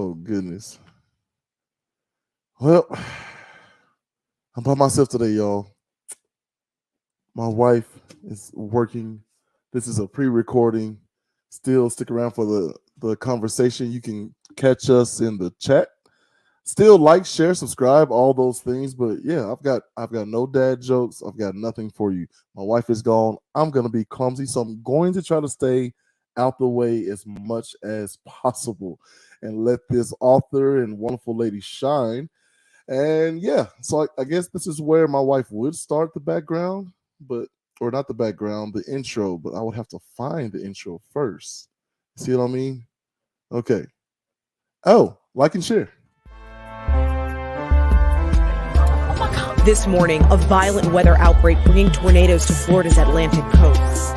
Oh, goodness. Well, I'm by myself today, y'all. My wife is working. This is a pre-recording. Still stick around for the conversation. You can catch us in the chat. Still like, share, subscribe, all those things. But yeah, I've got no dad jokes. I've got nothing for you. My wife is gone. I'm gonna be clumsy, so I'm going to try to stay out the way as much as possible and let this author and wonderful lady shine. And yeah, so I guess this is where my wife would start the background, but or not the background, the intro, but I would have to find the intro first. See what I mean? Okay. Oh, like and share. This morning, a violent weather outbreak bringing tornadoes to Florida's Atlantic coast.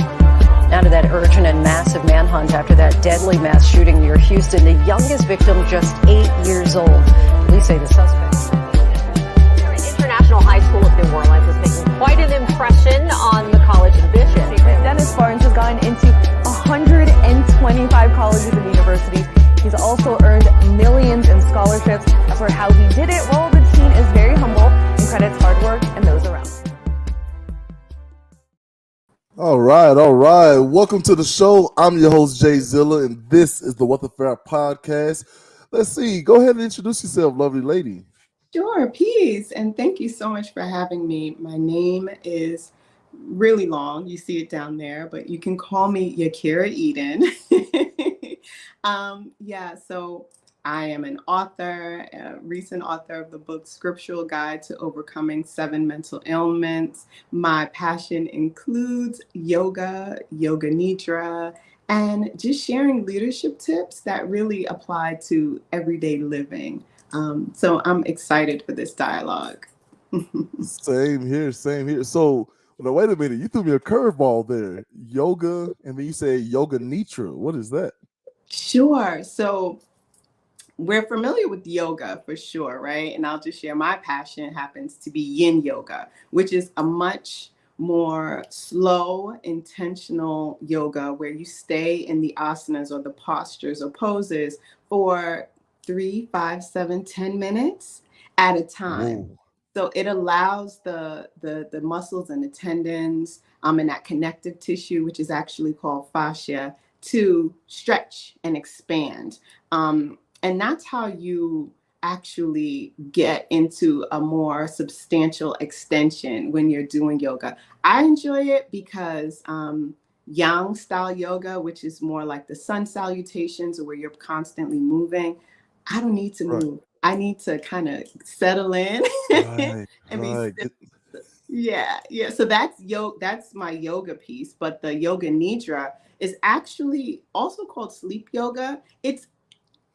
Now to that urgent and massive manhunt after that deadly mass shooting near Houston. The youngest victim just 8 years old. Police say the suspect. International High School of New Orleans is making quite an impression on the College of Vision. Dennis Barnes has gone into 125 colleges and universities. He's also earned millions in scholarships. As for how he did it, well, the teen is very humble and credits hard work and those around. All right. Welcome to the show. I'm your host, Jay Zilla, and this is the What the Frap podcast. Let's see. Go ahead and introduce yourself, lovely lady. Sure, peace. And thank you so much for having me. My name is really long. You see it down there, but you can call me Yakira Eden. So I am an author, a recent author of the book Scriptural Guide to Overcoming 7 Mental Ailments. My passion includes yoga, yoga nidra, and just sharing leadership tips that really apply to everyday living. So I'm excited for this dialogue. Same here. So, now, wait a minute. You threw me a curveball there. Yoga, and then you say yoga nitra. What is that? Sure. So we're familiar with yoga for sure, right? And I'll just share my passion happens to be yin yoga, which is a much more slow, intentional yoga where you stay in the asanas or the postures or poses for 3, 5, 7, 10 minutes at a time. Whoa. So it allows the muscles and the tendons and that connective tissue, which is actually called fascia, to stretch and expand. And that's how you actually get into a more substantial extension when you're doing yoga. I enjoy it because yang style yoga, which is more like the sun salutations or where you're constantly moving, I don't need to move. I need to kind of settle in and be still. Yeah. So that's my yoga piece. But the yoga nidra is actually also called sleep yoga. It's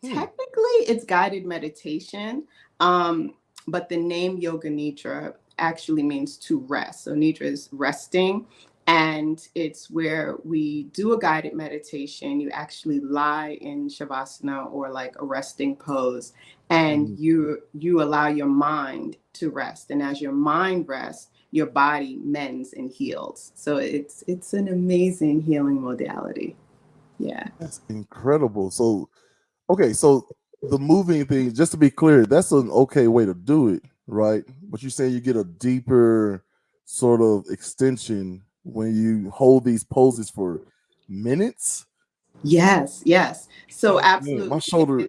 technically it's guided meditation. But the name yoga nidra actually means to rest. So nidra is resting. And it's where we do a guided meditation. You actually lie in shavasana or like a resting pose, and you allow your mind to rest. And as your mind rests, your body mends and heals. So it's an amazing healing modality. Yeah. That's incredible. So, okay, so the moving thing, just to be clear, that's an okay way to do it, right? But you're saying you get a deeper sort of extension when you hold these poses for minutes? Yes. So absolutely. Man, my shoulder.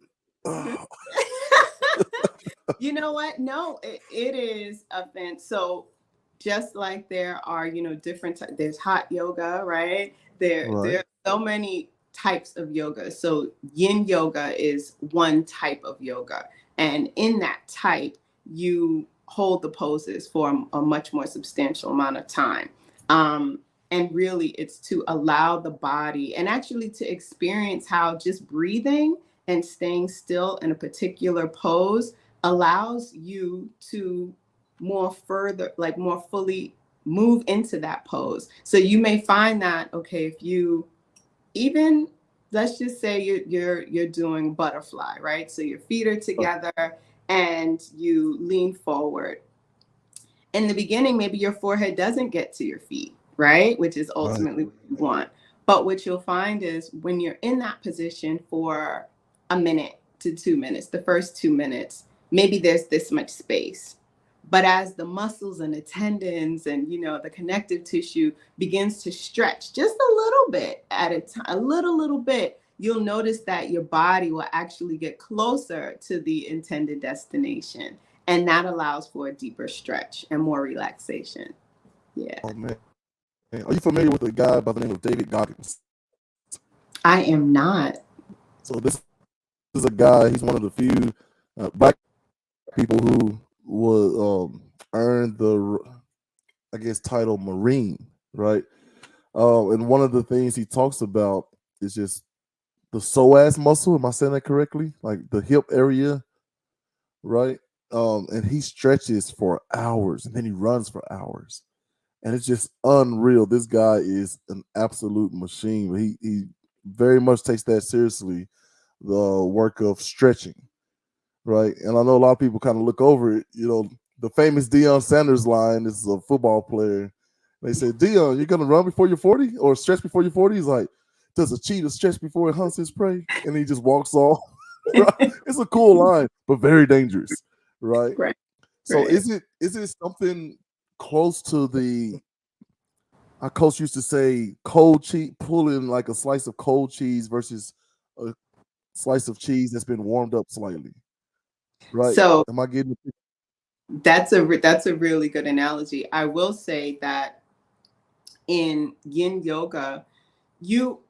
You know what? No, it is a fan. So just like there are, different, there's hot yoga, right? There are so many types of yoga. So yin yoga is one type of yoga. And in that type, you hold the poses for a much more substantial amount of time. And really it's to allow the body and actually to experience how just breathing and staying still in a particular pose allows you to more fully move into that pose. So you may find that, okay, if you even, let's just say you're doing butterfly, right? So your feet are together and you lean forward. In the beginning, maybe your forehead doesn't get to your feet, right? Which is ultimately what you want. But what you'll find is when you're in that position for a minute, to 2 minutes. The first 2 minutes, maybe there's this much space. But as the muscles and the tendons and, you know, the connective tissue begins to stretch just a little bit at a time, a little bit, you'll notice that your body will actually get closer to the intended destination. And that allows for a deeper stretch and more relaxation. Yeah. Oh, man. Are you familiar with a guy by the name of David Goggins? I am not. So this is a guy, he's one of the few black people who would earn the, I guess, title Marine, right? And one of the things he talks about is just the psoas muscle. Am I saying that correctly? Like the hip area, right? And he stretches for hours and then he runs for hours. And it's just unreal. This guy is an absolute machine. He very much takes that seriously, the work of stretching, right? And I know a lot of people kind of look over it. You know, the famous Deion Sanders line, this is a football player. They say, Deion, you're going to run before you're 40 or stretch before you're 40? He's like, does a cheetah stretch before it hunts his prey? And he just walks off. Right? It's a cool line, but very dangerous, right? Right. So Right. is it something close to the, our coach used to say, cold cheese, pulling like a slice of cold cheese versus a slice of cheese that's been warmed up slightly, right? So Am I getting it? that's a really good analogy. I will say that in yin yoga,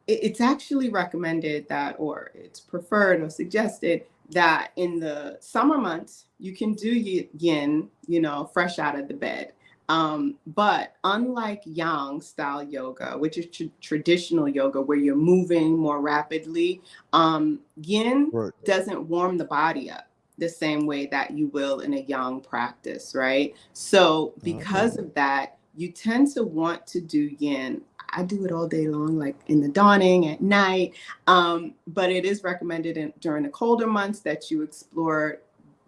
it's actually recommended that, or it's preferred or suggested that in the summer months you can do yin, you know, fresh out of the bed. But unlike yang style yoga, which is traditional yoga where you're moving more rapidly, yin Right. doesn't warm the body up the same way that you will in a yang practice, right? So because of that, you tend to want to do yin. I do it all day long, like in the dawning, at night. But it is recommended during the colder months that you explore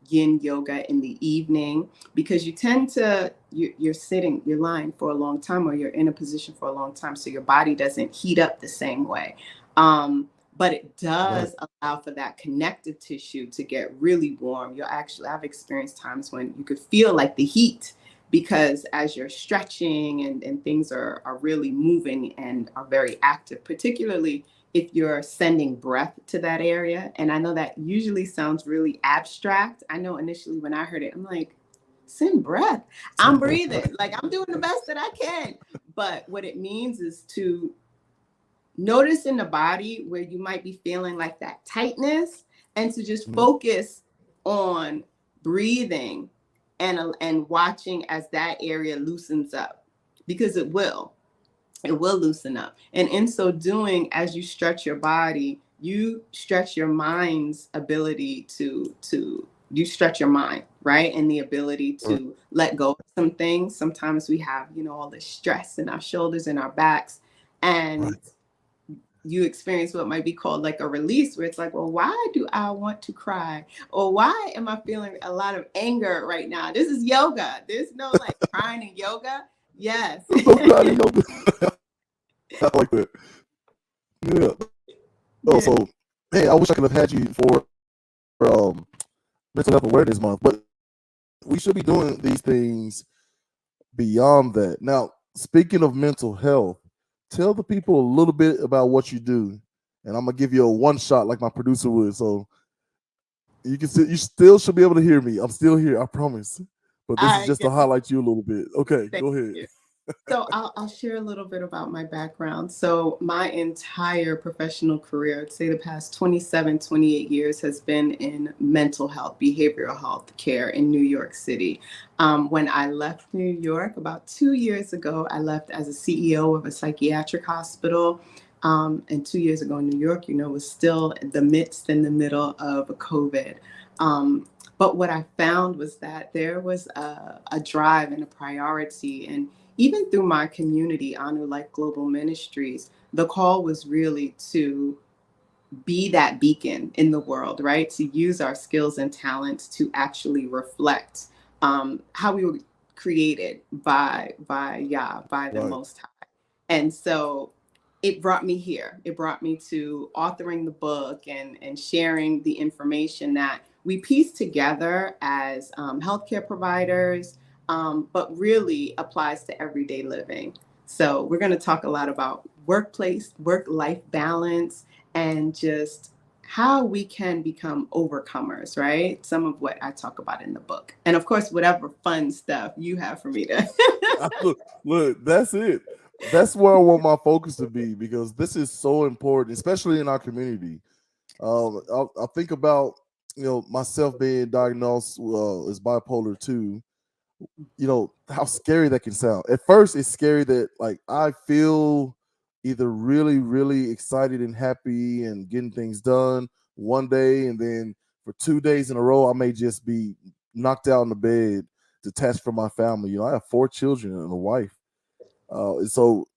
yin yoga in the evening, because you tend to, you're lying for a long time, or you're in a position for a long time, so your body doesn't heat up the same way. But it does allow for that connective tissue to get really warm. I've experienced times when you could feel like the heat, because as you're stretching and things are really moving and are very active, particularly if you're sending breath to that area. And I know that usually sounds really abstract. I know initially when I heard it, I'm like, send breath. I'm breathing, like I'm doing the best that I can. But what it means is to notice in the body where you might be feeling like that tightness, and to just focus on breathing and watching as that area loosens up, because it will loosen up. And in so doing, as you stretch your body, you stretch your mind's ability to you stretch your mind, right? And the ability to let go of some things. Sometimes we have, you know, all this stress in our shoulders and our backs, and you experience what might be called like a release, where it's like, well, why do I want to cry? Or why am I feeling a lot of anger right now? This is yoga. There's no like crying in yoga. Yes. I like that. Yeah. Oh, so hey, I wish I could have had you for Mental Health Awareness Month, but we should be doing these things beyond that. Now, speaking of mental health, tell the people a little bit about what you do, and I'm gonna give you a one shot like my producer would, so you still should be able to hear me. I'm still here, I promise. But this is just to highlight you a little bit. Okay, go ahead. You. So I'll share a little bit about my background. So my entire professional career, I'd say the past 27, 28 years, has been in mental health, behavioral health care in New York City. When I left New York about 2 years ago, I left as a CEO of a psychiatric hospital. And 2 years ago in New York, you know, was still in the middle of COVID. But what I found was that there was a drive and a priority, and even through my community, Anulife Global Ministries, the call was really to be that beacon in the world, right? To use our skills and talents to actually reflect how we were created by the Most High. And so it brought me here. It brought me to authoring the book and sharing the information that we piece together as healthcare providers, but really applies to everyday living. So we're going to talk a lot about work-life balance, and just how we can become overcomers, right? Some of what I talk about in the book. And of course, whatever fun stuff you have for me to. Look, that's it. That's where I want my focus to be, because this is so important, especially in our community. I think about, myself being diagnosed as bipolar 2. How scary that can sound. At first, it's scary that, like, I feel either really, really excited and happy and getting things done one day, and then for 2 days in a row, I may just be knocked out in the bed, detached from my family. I have 4 children and a wife. And so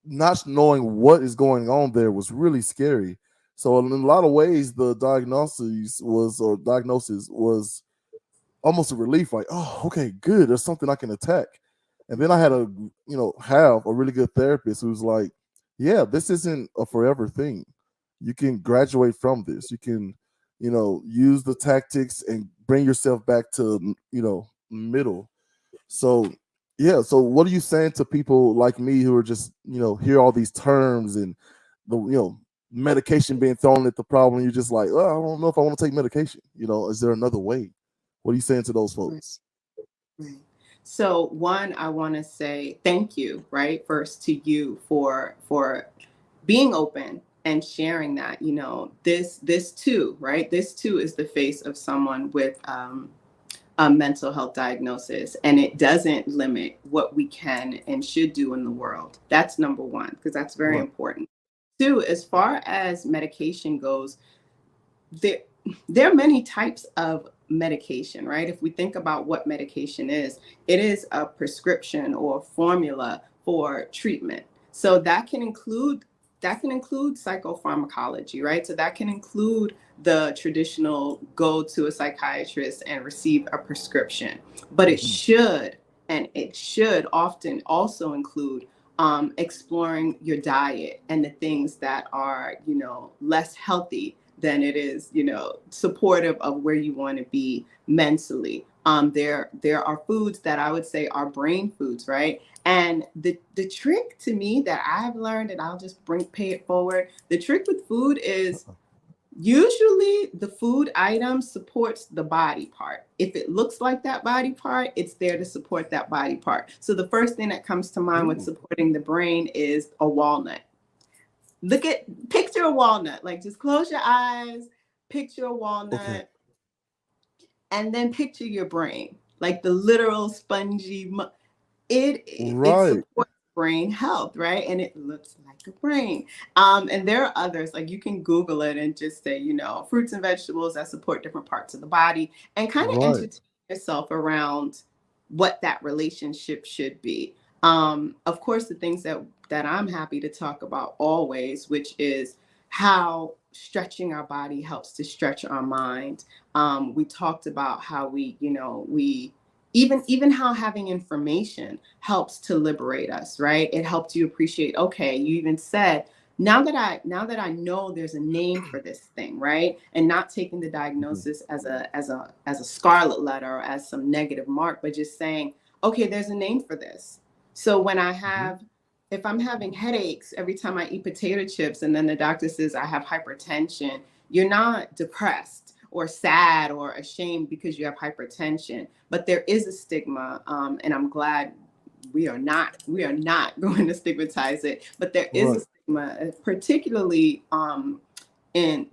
not knowing what is going on there was really scary. So in a lot of ways, the diagnosis was almost a relief, like, oh, okay, good. There's something I can attack. And then I had have a really good therapist who's like, yeah, this isn't a forever thing. You can graduate from this. You can, use the tactics and bring yourself back to, middle. So, yeah. So what are you saying to people like me who are just, hear all these terms and the, medication being thrown at the problem? You're just like, oh, I don't know if I want to take medication. Is there another way? What are you saying to those folks? Right. So one, I want to say thank you, right? First to you for being open and sharing that, this too, right? This too is the face of someone with a mental health diagnosis, and it doesn't limit what we can and should do in the world. That's number one, because that's very important. Two, as far as medication goes, there are many types of medication, right? If we think about what medication is, it is a prescription or a formula for treatment. So that can include psychopharmacology, right? So that can include the traditional go to a psychiatrist and receive a prescription, but it should often also include exploring your diet and the things that are, less healthy than it is, supportive of where you want to be mentally. There are foods that I would say are brain foods, right? And the trick to me that I've learned, and I'll just pay it forward. The trick with food is usually the food item supports the body part. If it looks like that body part, it's there to support that body part. So the first thing that comes to mind with supporting the brain is a walnut. Picture a walnut, like just close your eyes, picture a walnut, and then picture your brain, like the literal spongy, it supports brain health, right? And it looks like a brain. And there are others, like you can Google it and just say, fruits and vegetables that support different parts of the body, and kind of entertain yourself around what that relationship should be. Of course, the things that I'm happy to talk about always, which is how stretching our body helps to stretch our mind. We talked about how we even how having information helps to liberate us, right? It helps you appreciate, okay, you even said, now that I know there's a name for this thing, right? And not taking the diagnosis as a scarlet letter or as some negative mark, but just saying, okay, there's a name for this. So when if I'm having headaches every time I eat potato chips, and then the doctor says I have hypertension, you're not depressed or sad or ashamed because you have hypertension, but there is a stigma, and I'm glad we are not going to stigmatize it, but there is a stigma, particularly in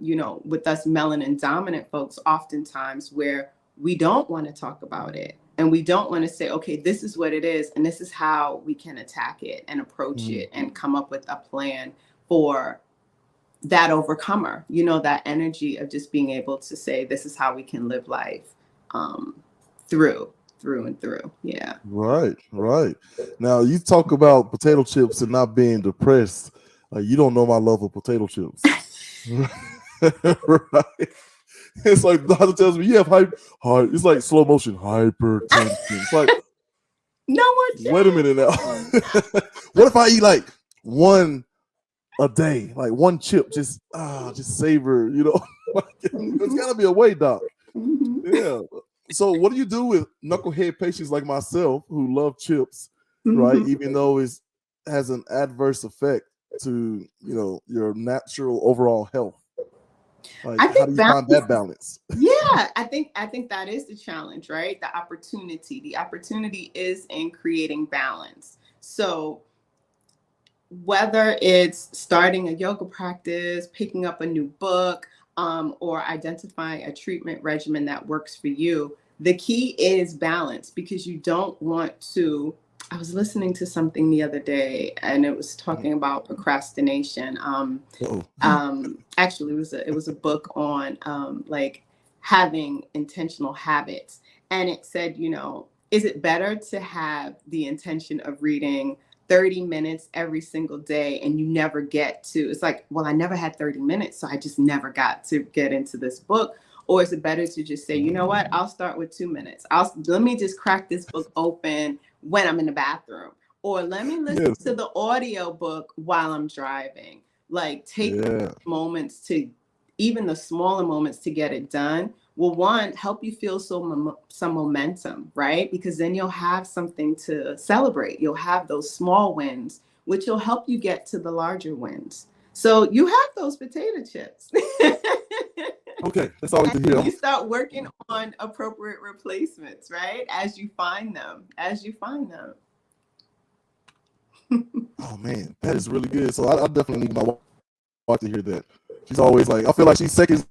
with us melanin dominant folks, oftentimes where we don't want to talk about it. And we don't want to say, okay, this is what it is, and this is how we can attack it and approach it and come up with a plan for that overcomer, that energy of just being able to say, this is how we can live life through and through. Yeah. Right. Now, you talk about potato chips and not being depressed. You don't know my love of potato chips. Right. It's like the doctor tells me you have it's like slow motion hypertension. It's like, no more. Wait a minute now. What if I eat like one a day, like one chip, just savor, There's gotta be a way, doc. Yeah. So what do you do with knucklehead patients like myself who love chips, right? Even though it has an adverse effect to your natural overall health. Like, I how think do you find that balance? Yeah, I think that is the challenge, right? The opportunity is in creating balance. So whether it's starting a yoga practice, picking up a new book, or identifying a treatment regimen that works for you, the key is balance, because you don't want to. I was listening to something the other day, and it was talking about procrastination. Actually, it was a book on like having intentional habits, and it said, is it better to have the intention of reading 30 minutes every single day and you never get to, it's like, well, I never had 30 minutes, so I just never got to get into this book? Or is it better to just say, you know what, I'll start with 2 minutes. Let me just crack this book open when I'm in the bathroom, or let me listen to the audio book while I'm driving. Like, take moments to, even the smaller moments, to get it done will, one, help you feel some momentum, right? Because then you'll have something to celebrate. You'll have those small wins, which will help you get to the larger wins. So you have those potato chips. Okay, that's all we can hear. You start working on appropriate replacements, right? As you find them. Oh man, that is really good. So I definitely need my wife to hear that. She's always like, I feel like she's seconds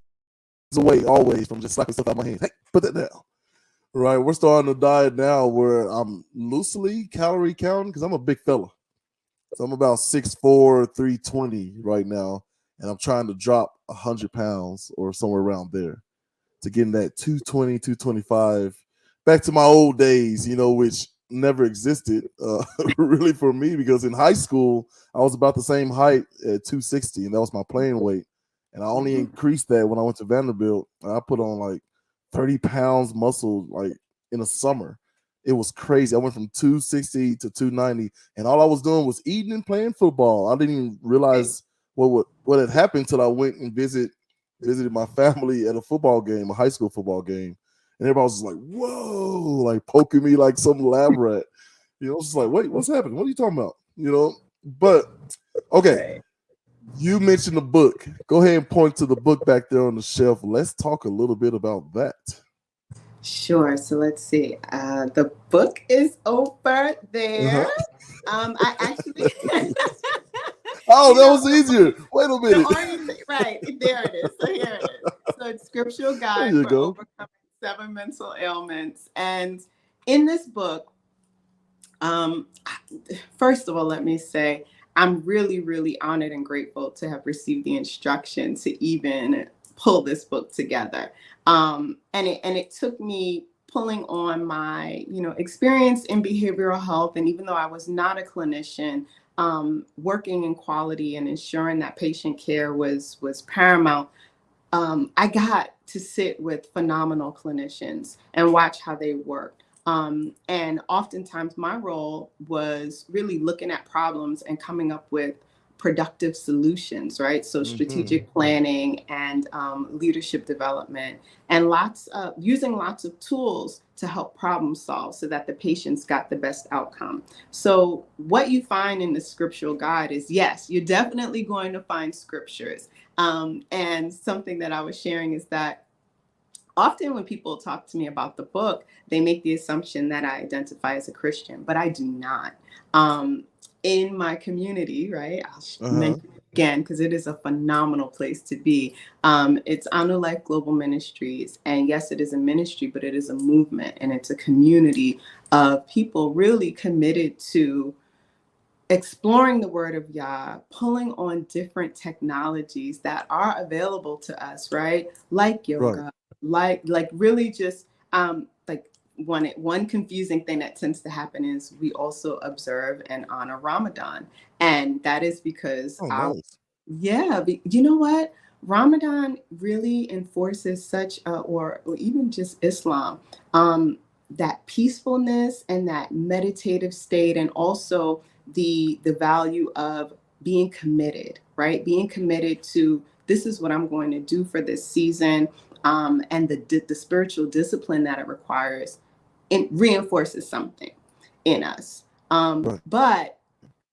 away always from just slapping stuff out of my hand. Hey, put that down. Right, we're starting a diet now where I'm loosely calorie counting, because I'm a big fella. So I'm about 6'4", 320 right now, and I'm trying to drop 100 pounds or somewhere around there to get in that 220, 225, back to my old days, which never existed really for me, because in high school, I was about the same height at 260, and that was my playing weight. And I only increased that when I went to Vanderbilt. I put on like 30 pounds muscle like in a summer. It was crazy. I went from 260 to 290, and all I was doing was eating and playing football. I didn't even realize what had happened till I went and visited my family at a football game, a high school football game. And everybody was just like, whoa, like poking me like some lab rat. It's just like, wait, what's happening? What are you talking about? But okay. You mentioned the book. Go ahead and point to the book back there on the shelf. Let's talk a little bit about that. Sure. So let's see. The book is over there. I actually. Oh, that was easier. Wait a minute. Right. There it is. So here it is. So it's Scriptural Guide for Overcoming 7 Mental Ailments. And in this book, first of all, let me say, I'm really, really honored and grateful to have received the instruction to even pull this book together. And it took me pulling on my, experience in behavioral health. And even though I was not a clinician, working in quality and ensuring that patient care was paramount, I got to sit with phenomenal clinicians and watch how they worked. And oftentimes my role was really looking at problems and coming up with productive solutions, right? So strategic planning and leadership development, and using lots of tools to help problem solve so that the patients got the best outcome. So what you find in the Scriptural Guide is, yes, you're definitely going to find scriptures. And something that I was sharing is that often when people talk to me about the book, they make the assumption that I identify as a Christian, but I do not. In my community, right? I'll mention it again because it is a phenomenal place to be. It's Anulife Global Ministries. And yes, it is a ministry, but it is a movement, and it's a community of people really committed to exploring the word of Yah, pulling on different technologies that are available to us, right? Like yoga, like really just like one confusing thing that tends to happen is we also observe and honor Ramadan. And that is because you know what? Ramadan really enforces such or even just Islam, that peacefulness and that meditative state, and also the value of being committed, right? Being committed to this is what I'm going to do for this season, and the spiritual discipline that it requires, it reinforces something in us. But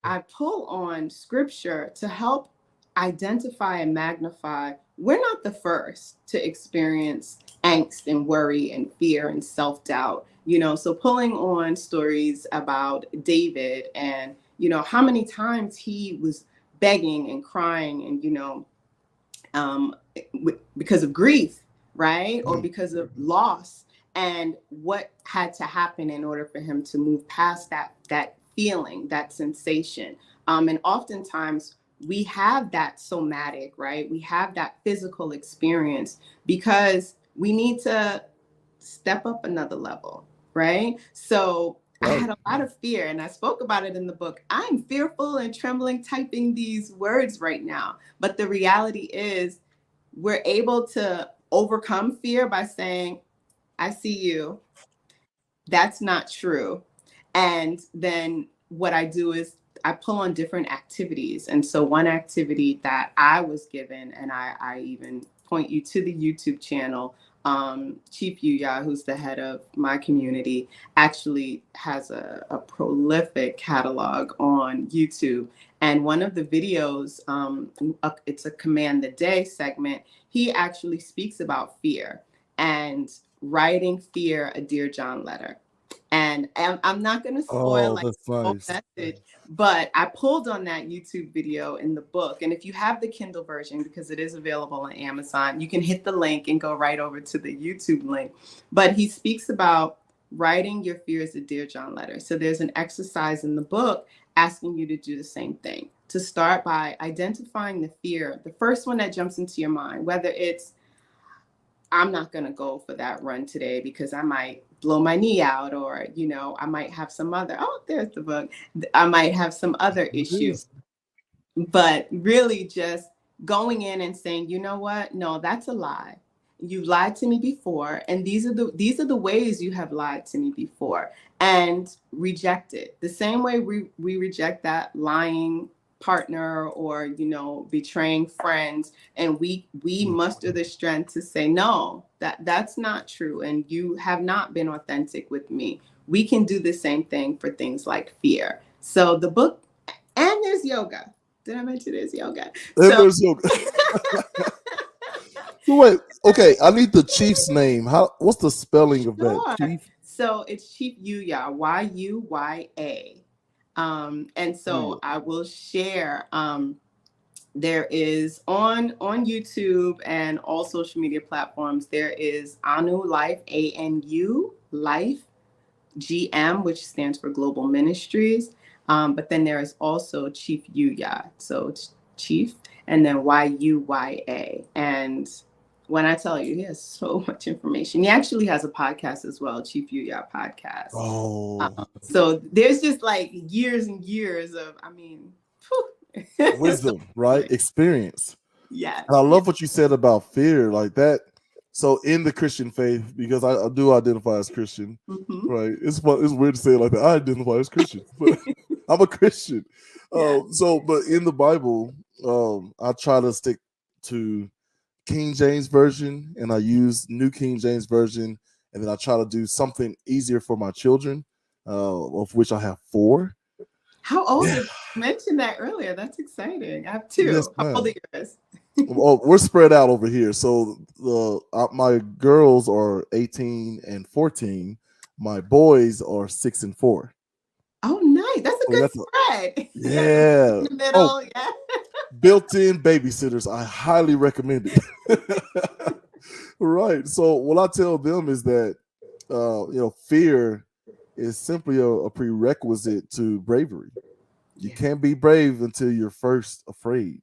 I pull on scripture to help identify and magnify. We're not the first to experience angst and worry and fear and self-doubt, so pulling on stories about David and, how many times he was begging and crying and, because of grief, right? Or because of loss, and what had to happen in order for him to move past that feeling, that sensation. And oftentimes we have that somatic, right? We have that physical experience because we need to step up another level, right? So I had a lot of fear, and I spoke about it in the book. I'm fearful and trembling typing these words right now. But the reality is we're able to overcome fear by saying, I see you. That's not true. And then what I do is I pull on different activities. And so one activity that I was given, and I even point you to the YouTube channel, Chief Yuya, who's the head of my community, actually has a prolific catalog on YouTube. And one of the videos, it's a Command the Day segment. He actually speaks about fear and writing fear a Dear John letter. And I'm not going to spoil the whole message, but I pulled on that YouTube video in the book. And if you have the Kindle version, because it is available on Amazon, you can hit the link and go right over to the YouTube link. But he speaks about writing your fears a Dear John letter. So there's an exercise in the book asking you to do the same thing, to start by identifying the fear, the first one that jumps into your mind, whether it's, I'm not going to go for that run today because I might blow my knee out, or, I might have some other, there's the book. I might have some other issue. But really just going in and saying, you know what? No, that's a lie. You've lied to me before. And these are the ways you have lied to me before, and reject it. The same way we reject that lying partner or, betraying friends. And we muster the strength to say, no, that's not true. And you have not been authentic with me. We can do the same thing for things like fear. So the book, and there's yoga. Did I mention there's yoga? There's yoga. So wait, okay, I need the chief's name. What's the spelling of that, Chief? So it's Chief Yuya, Yuya. And so I will share, there is on YouTube and all social media platforms, there is Anulife, ANU Life GM, which stands for Global Ministries. But then there is also Chief Yuya. So it's Chief and then YUYA. And when I tell you, he has so much information. He actually has a podcast as well, Chief Yuya podcast. So there's just like years and years of, wisdom, right? Experience. Yeah. And I love what you said about fear, like that. So in the Christian faith, because I do identify as Christian, right? It's weird to say it like that. I identify as Christian, but I'm a Christian. But in the Bible, I try to stick to King James Version, and I use New King James Version, and then I try to do something easier for my children, of which I have 4. How old? You mentioned that earlier. That's exciting. I have 2. Yes, how old are yours? We're spread out over here. So my girls are 18 and 14. My boys are 6 and 4. Oh, nice. That's a good spread. Yeah. In the middle, yeah. Built-in babysitters. I highly recommend it. Right. So what I tell them is that fear is simply a prerequisite to bravery. You can't be brave until you're first afraid.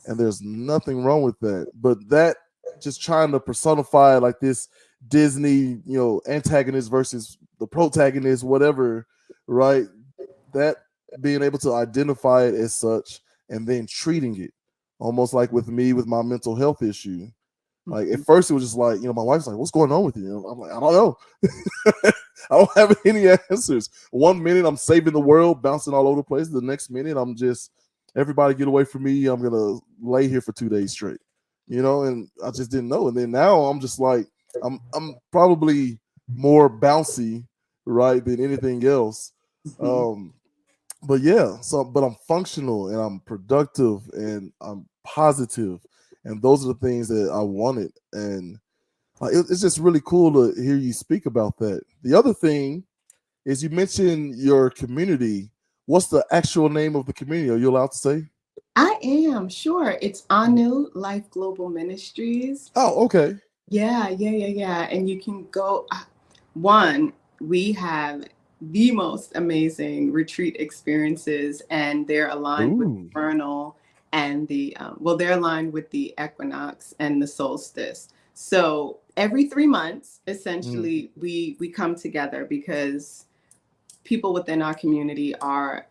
And there's nothing wrong with that. But that just trying to personify like this Disney, antagonist versus the protagonist, whatever, right? That being able to identify it as such and then treating it almost like with me with my mental health issue. Like at first it was just like, my wife's like, what's going on with you? I'm like, I don't know. I don't have any answers. One minute I'm saving the world, bouncing all over the place. The next minute I'm just everybody get away from me. I'm gonna lay here for 2 days straight, and I just didn't know. And then now I'm just like, I'm probably more bouncy, right, than anything else. But yeah, but I'm functional and I'm productive and I'm positive, and those are the things that I wanted. And it's just really cool to hear you speak about that. The other thing is you mentioned your community. What's the actual name of the community? Are you allowed to say? I am, sure. It's Anulife Global Ministries. Oh, okay. Yeah. And you can go. One, we have the most amazing retreat experiences, and they're aligned with the vernal and they're aligned with the equinox and the solstice. So every 3 months, essentially, we come together because people within our community are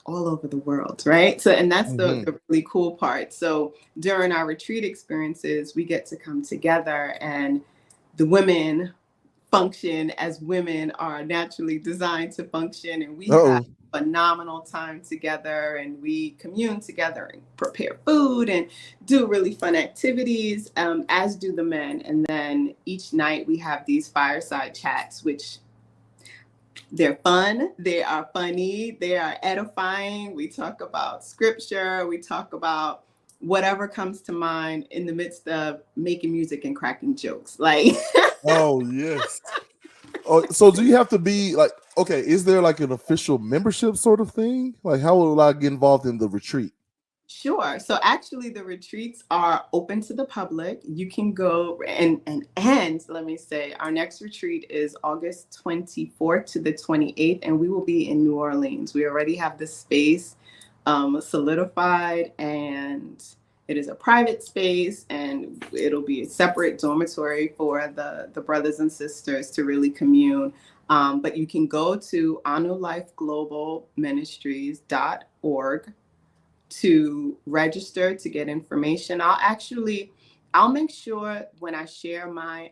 all over the world, right? So, and that's the really cool part. So during our retreat experiences, we get to come together, and the women function as women are naturally designed to function, and we have a phenomenal time together, and we commune together and prepare food and do really fun activities, as do the men. And then each night we have these fireside chats, which they're fun, they are funny, they are edifying. We talk about scripture, we talk about whatever comes to mind in the midst of making music and cracking jokes. Like, oh yes. Oh, so do you have to be like, okay, is there like an official membership sort of thing? Like, how will I get involved in the retreat? Sure. So actually the retreats are open to the public. You can go and let me say, our next retreat is August 24th to the 28th, and we will be in New Orleans. We already have the space solidified, and it is a private space, and it'll be a separate dormitory for the brothers and sisters to really commune. But you can go to anulifeglobalministries.org to register to get information. I'll make sure when I share my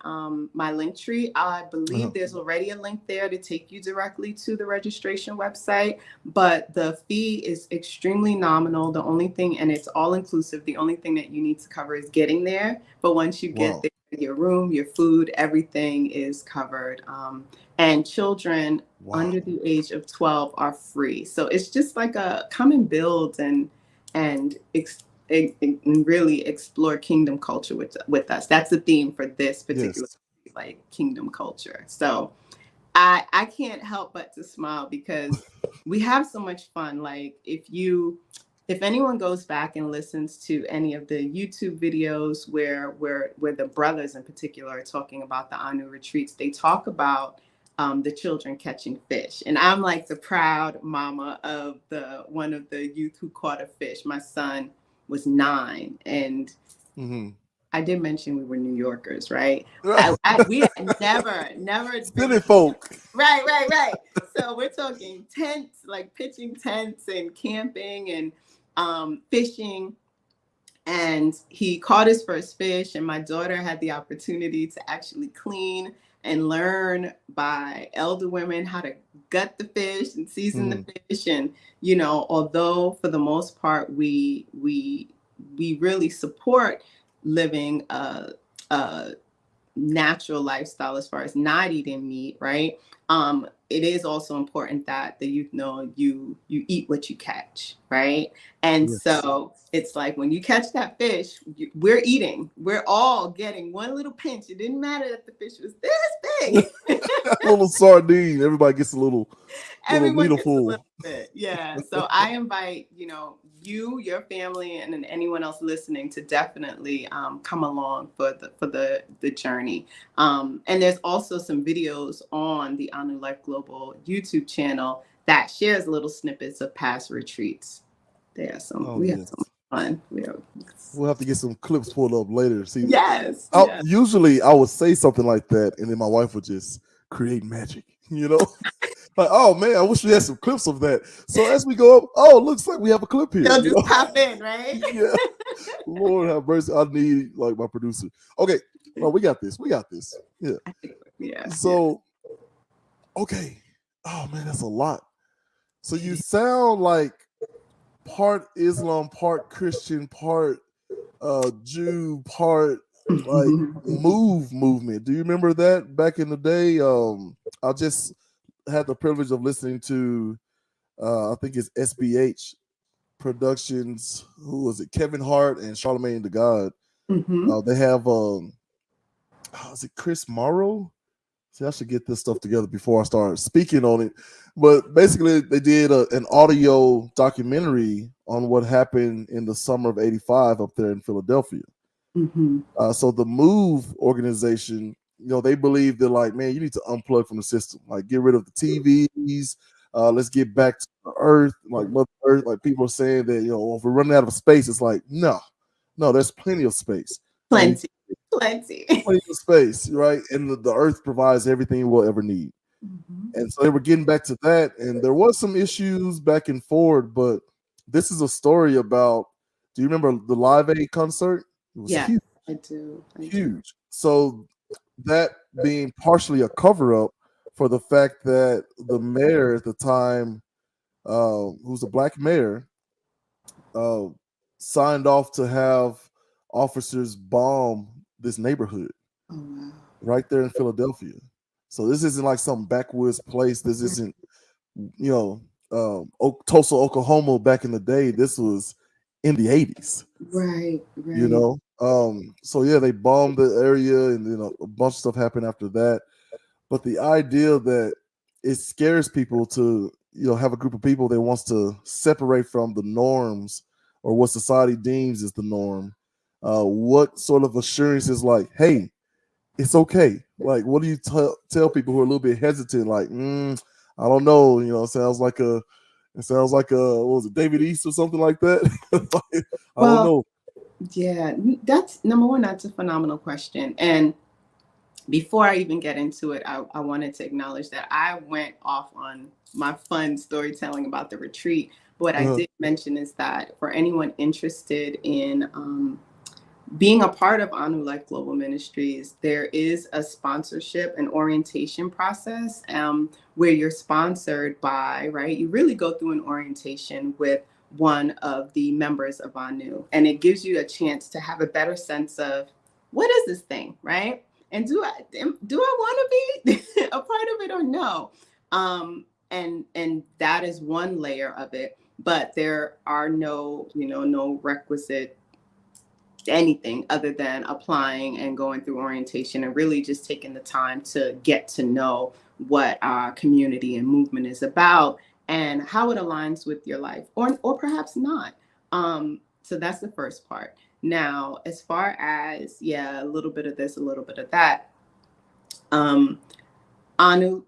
my link tree, I believe there's already a link there to take you directly to the registration website, but the fee is extremely nominal. The only thing, and it's all inclusive, the only thing that you need to cover is getting there. But once you get there, your room, your food, everything is covered. And children under the age of 12 are free. So it's just like a come and build and really explore kingdom culture with us. That's the theme for this particular like kingdom culture. So I can't help but to smile because we have so much fun. Like if anyone goes back and listens to any of the YouTube videos where the brothers in particular are talking about the Anu retreats, they talk about the children catching fish. And I'm like the proud mama of one of the youth who caught a fish. My son was 9, and I did mention we were New Yorkers, right? We had never City folk. Right. So we're talking tents, like pitching tents and camping and fishing. And he caught his first fish, and my daughter had the opportunity to actually clean and learn by elder women how to gut the fish and season the fish. And, although for the most part, we really support living a natural lifestyle as far as not eating meat, right? It is also important that the youth know you eat what you catch, right? And so it's like when you catch that fish, we're eating. We're all getting one little pinch. It didn't matter that the fish was this big. A little sardine. Everybody gets a little Everyone gets full. a little bit. Yeah. So I invite, you, your family, and then anyone else listening to definitely come along for the journey. And there's also some videos on the Anulife Global YouTube channel that shares little snippets of past retreats. We have some fun. We'll have to get some clips pulled up later. See, Usually I would say something like that, and then my wife would just create magic, Like, oh man, I wish we had some clips of that. So as we go up, looks like we have a clip here. They'll just pop in, right? Yeah. Lord have mercy. I need like my producer. Okay. Well, we got this. Yeah. Yeah. So, okay. Oh man, that's a lot. So you sound like part Islam, part Christian, part Jew, part like movement. Do you remember that back in the day? I just had the privilege of listening to I think it's SBH Productions. Who was it? Kevin Hart and Charlamagne the God. They have is it Chris Morrow? See, I should get this stuff together before I start speaking on it. But basically, they did an audio documentary on what happened in the summer of '85 up there in Philadelphia. So the MOVE organization, they believe that, like, man, you need to unplug from the system, like get rid of the TVs. Let's get back to the earth, like Mother Earth. Like people are saying that, if we're running out of space, it's like, no, there's plenty of space. Plenty of space, right? And the earth provides everything we'll ever need. And so they were getting back to that, and there was some issues back and forward, but this is a story about, do you remember the Live Aid concert? It was huge. I do. Huge. So that being partially a cover-up for the fact that the mayor at the time, who's a black mayor, signed off to have officers bomb this neighborhood right there in Philadelphia. So this isn't like some backwoods place. This isn't, Tulsa, Oklahoma back in the day. This was in the 80s. Right. So yeah, they bombed the area, and a bunch of stuff happened after that. But the idea that it scares people to, have a group of people that wants to separate from the norms or what society deems is the norm. What sort of assurance is like, hey, it's okay? Like, what do you tell people who are a little bit hesitant? Like, I don't know. It sounds like a what was it, David East or something like that? I don't know. Yeah, that's number one. That's a phenomenal question. And before I even get into it, I wanted to acknowledge that I went off on my fun storytelling about the retreat. But what I did mention is that for anyone interested in being a part of Anulife Global Ministries, there is a sponsorship and orientation process where you're sponsored by, right? You really go through an orientation with one of the members of Anu, and it gives you a chance to have a better sense of what is this thing, right? And do I want to be a part of it or no? And that is one layer of it, but there are no requisite anything other than applying and going through orientation and really just taking the time to get to know what our community and movement is about and how it aligns with your life or perhaps not. So that's the first part. Now, as far as, a little bit of this, a little bit of that, Anu,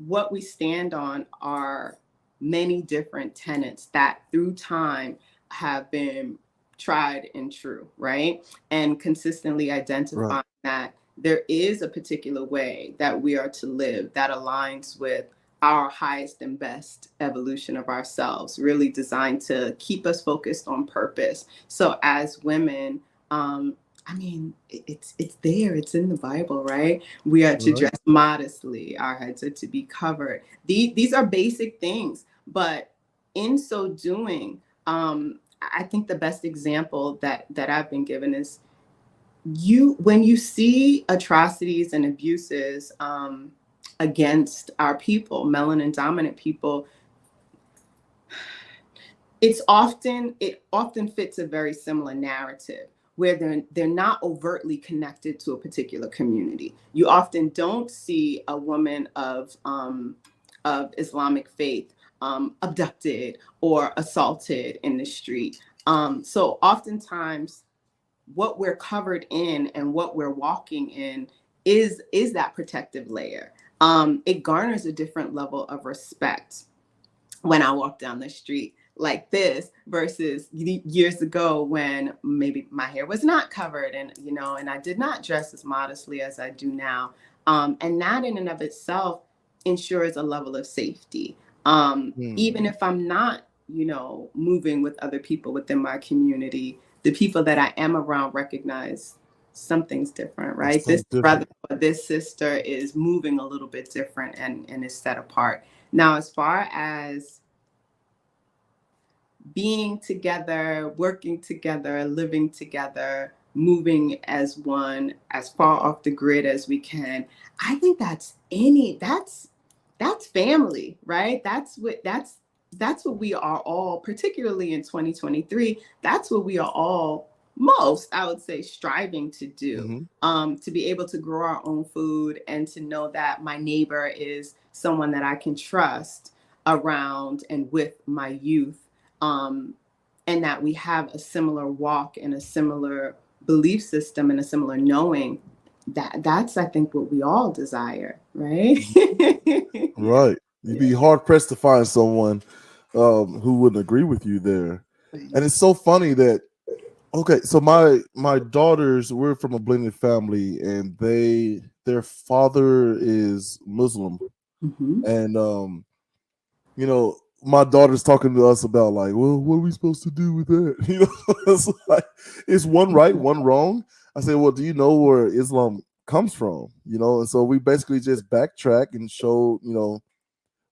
what we stand on are many different tenets that through time have been tried and true, right? And consistently identifying that there is a particular way that we are to live that aligns with our highest and best evolution of ourselves, really designed to keep us focused on purpose. So as women, it's there, it's in the Bible, right? We are to dress modestly, our heads are to be covered. These are basic things, but in so doing, I think the best example that I've been given is when you see atrocities and abuses against our people, melanin dominant people, it often fits a very similar narrative where they're not overtly connected to a particular community. You often don't see a woman of Islamic faith abducted or assaulted in the street. So oftentimes what we're covered in and what we're walking in is that protective layer. It garners a different level of respect when I walk down the street like this versus years ago when maybe my hair was not covered and I did not dress as modestly as I do now. And that in and of itself ensures a level of safety. Even if I'm not, moving with other people within my community, the people that I am around recognize something's different, right? This brother or this sister is moving a little bit different and is set apart. Now, as far as being together, working together, living together, moving as one, as far off the grid as we can. I think that's family, right? That's what we are all, particularly in 2023. That's what we are all most, I would say, striving to do. To be able to grow our own food and to know that my neighbor is someone that I can trust around and with my youth. And that we have a similar walk and a similar belief system and a similar knowing. That's I think what we all desire, right? Right. You'd be hard pressed to find someone who wouldn't agree with you there. And it's so funny that, okay, so my daughters, we're from a blended family, and their father is Muslim. And you know, my daughter's talking to us about like, well, what are we supposed to do with that? You know, it's like, is one right, one wrong? I said, well, do you know where Islam comes from? You know, and so we basically just backtrack and show, you know,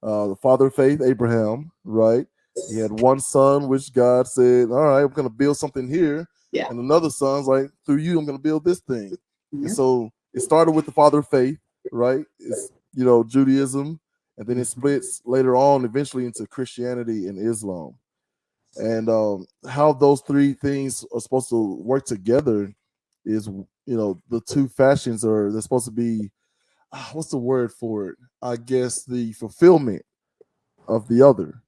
the father of faith, Abraham, right? He had one son, which God said, all right, I'm going to build something here. Yeah. And another son's like, through you, I'm going to build this thing. And so it started with the father of faith, right? It's, you know, Judaism. And then it splits later on, eventually, into Christianity and Islam. And how those three things are supposed to work together is, you know, the two fashions they're supposed to be, what's the word for it? I guess the fulfillment of the other,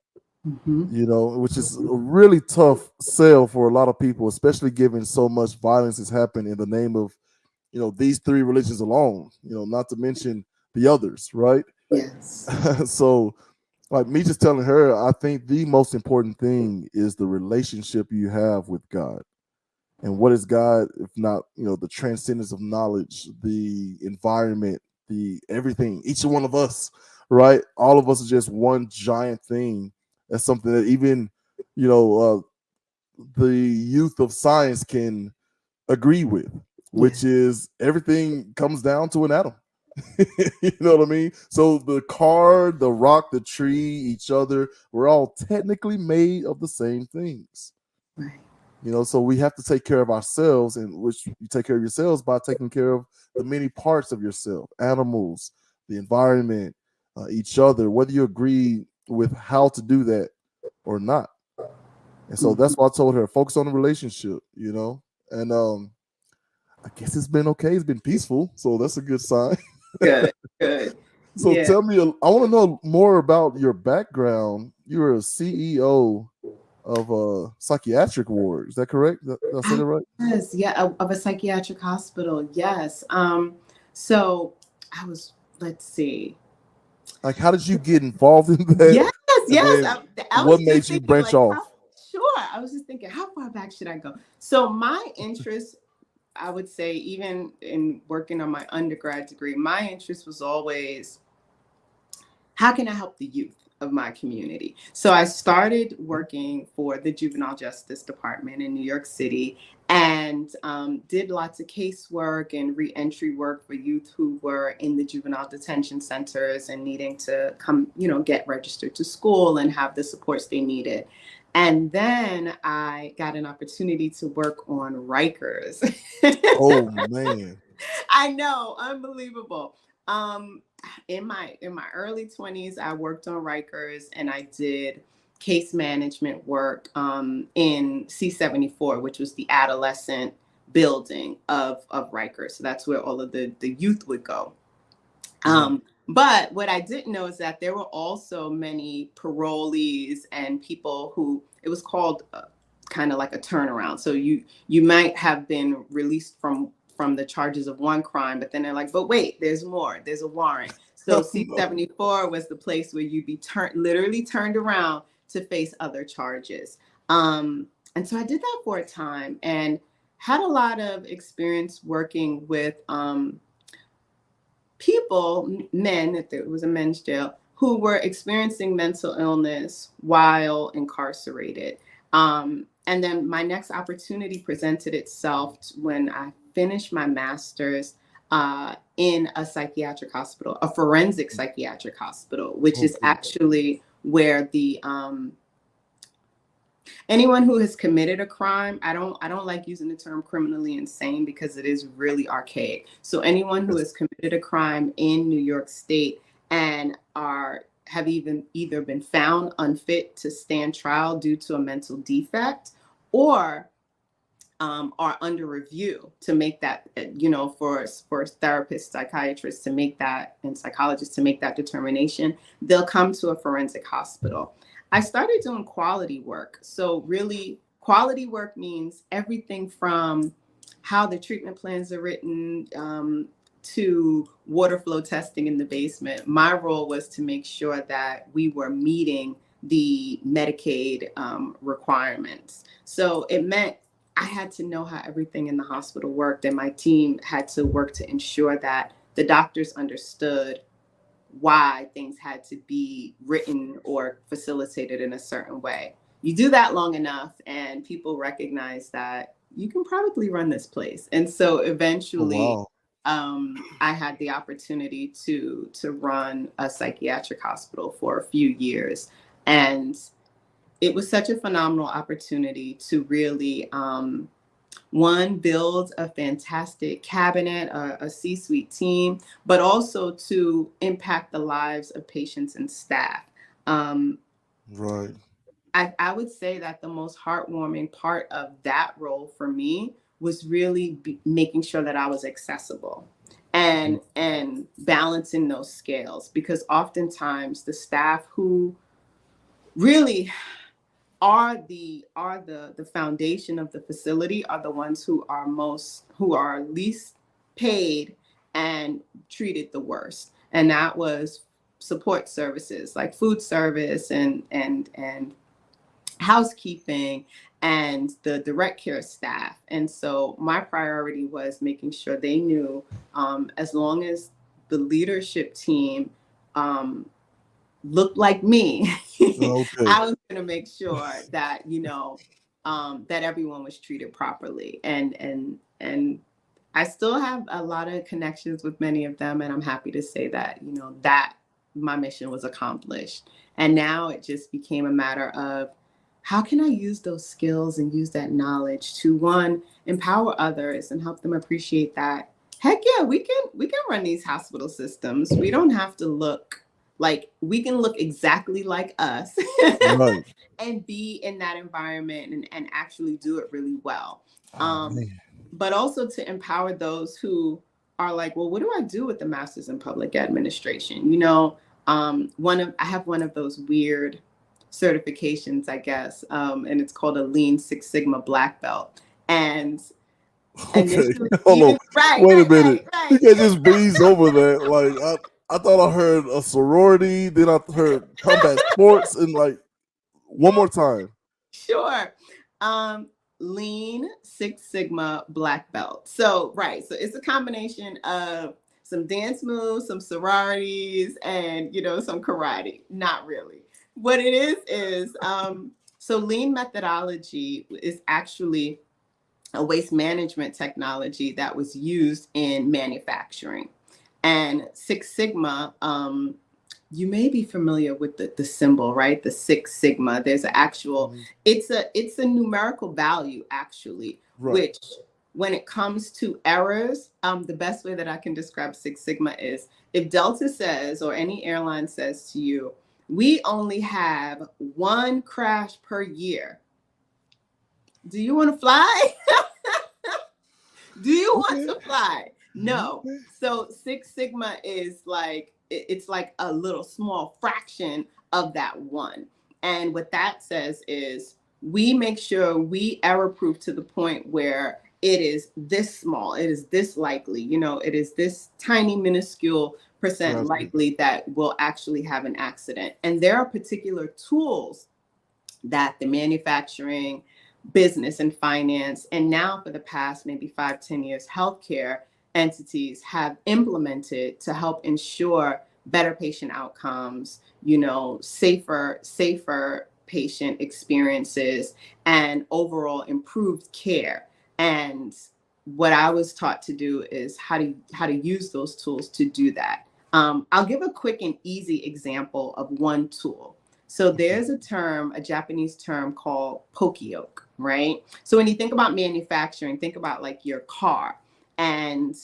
you know, which is a really tough sell for a lot of people, especially given so much violence has happened in the name of, you know, these three religions alone, you know, not to mention the others, right? Yes. So, like me just telling her, I think the most important thing is the relationship you have with God. And what is God, if not, you know, the transcendence of knowledge, the environment, the everything, each one of us, right? All of us are just one giant thing. That's something that even, you know, the youth of science can agree with, which is everything comes down to an atom. You know what I mean? So the car, the rock, the tree, each other, we're all technically made of the same things. Right. You know, so we have to take care of ourselves, and which you take care of yourselves by taking care of the many parts of yourself, animals, the environment, each other, whether you agree with how to do that or not. And so that's why I told her, focus on the relationship, you know, and I guess it's been okay. It's been peaceful. So that's a good sign. Good. So tell me, I want to know more about your background. You're a CEO of a psychiatric ward. Is that correct? Did I say that right? Yes, yeah, of a psychiatric hospital. Yes. So I was, let's see. Like, how did you get involved in that? Yes. What made you branch off? I was just thinking, how far back should I go? So my interest, I would say, even in working on my undergrad degree, my interest was always, how can I help the youth of my community? So I started working for the Juvenile Justice Department in New York City and did lots of casework and reentry work for youth who were in the juvenile detention centers and needing to come, you know, get registered to school and have the supports they needed. And then I got an opportunity to work on Rikers. Oh man. I know, unbelievable. In my early 20s, I worked on Rikers and I did case management work in C74, which was the adolescent building of Rikers. So that's where all of the youth would go. But what I didn't know is that there were also many parolees and people who, it was called kind of like a turnaround. So you might have been released from the charges of one crime, but then they're like, but wait, there's more, there's a warrant. So C74 was the place where you'd be literally turned around to face other charges. And so I did that for a time and had a lot of experience working with people, men, if it was a men's jail, who were experiencing mental illness while incarcerated. And then my next opportunity presented itself when I finished my master's in a psychiatric hospital, a forensic psychiatric hospital, which is actually where the Anyone who has committed a crime, I don't like using the term criminally insane because it is really archaic. So anyone who has committed a crime in New York State and have either been found unfit to stand trial due to a mental defect, or are under review to make that, for therapists, psychiatrists to make that, and psychologists to make that determination, they'll come to a forensic hospital. I started doing quality work. So really, quality work means everything from how the treatment plans are written to water flow testing in the basement. My role was to make sure that we were meeting the Medicaid requirements. So it meant I had to know how everything in the hospital worked, and my team had to work to ensure that the doctors understood why things had to be written or facilitated in a certain way. You do that long enough and people recognize that you can probably run this place. And so eventually I had the opportunity to run a psychiatric hospital for a few years. And it was such a phenomenal opportunity to really, one, build a fantastic cabinet, a C-suite team, but also to impact the lives of patients and staff. Right. I would say that the most heartwarming part of that role for me was really making sure that I was accessible and balancing those scales, because oftentimes the staff who really are the foundation of the facility are the ones who are least paid and treated the worst. And that was support services like food service and housekeeping and the direct care staff. And so my priority was making sure they knew, as long as the leadership team looked like me, Okay. I was going to make sure that, that everyone was treated properly. And I still have a lot of connections with many of them. And I'm happy to say that, that my mission was accomplished. And now it just became a matter of, how can I use those skills and use that knowledge to, one, empower others and help them appreciate that, heck yeah, we can run these hospital systems. We don't have to look like, we can look exactly like us Right. and be in that environment and actually do it really well. Man. But also to empower those who are like, well, what do I do with the Masters in Public Administration? I have one of those weird certifications, I guess, and it's called a Lean Six Sigma Black Belt. And initially, Hold on. Wait a minute. right. You can't just breeze over that. Like I thought I heard a sorority, then I heard combat sports, and like one more time. Sure. Lean Six Sigma Black Belt. So it's a combination of some dance moves, some sororities, and some karate. Not really. What it is so lean methodology is actually a waste management technology that was used in manufacturing. And Six Sigma, you may be familiar with the symbol, right? The Six Sigma. There's an actual, it's a numerical value actually, Right. which when it comes to errors, the best way that I can describe Six Sigma is if Delta says, or any airline says to you, we only have one crash per year. Do you want to fly? Do you want to fly? No. So Six Sigma is like, it's like a little small fraction of that one. And what that says is we make sure we error proof to the point where it is this small, it is this likely, it is this tiny minuscule percent likely that we'll actually have an accident. And there are particular tools that the manufacturing, business and finance, and now for the past maybe 5-10 years, healthcare entities have implemented to help ensure better patient outcomes, safer patient experiences, and overall improved care. And what I was taught to do is how to use those tools to do that. I'll give a quick and easy example of one tool. So there's a Japanese term called pokeyoke, right? So when you think about manufacturing, think about like your car and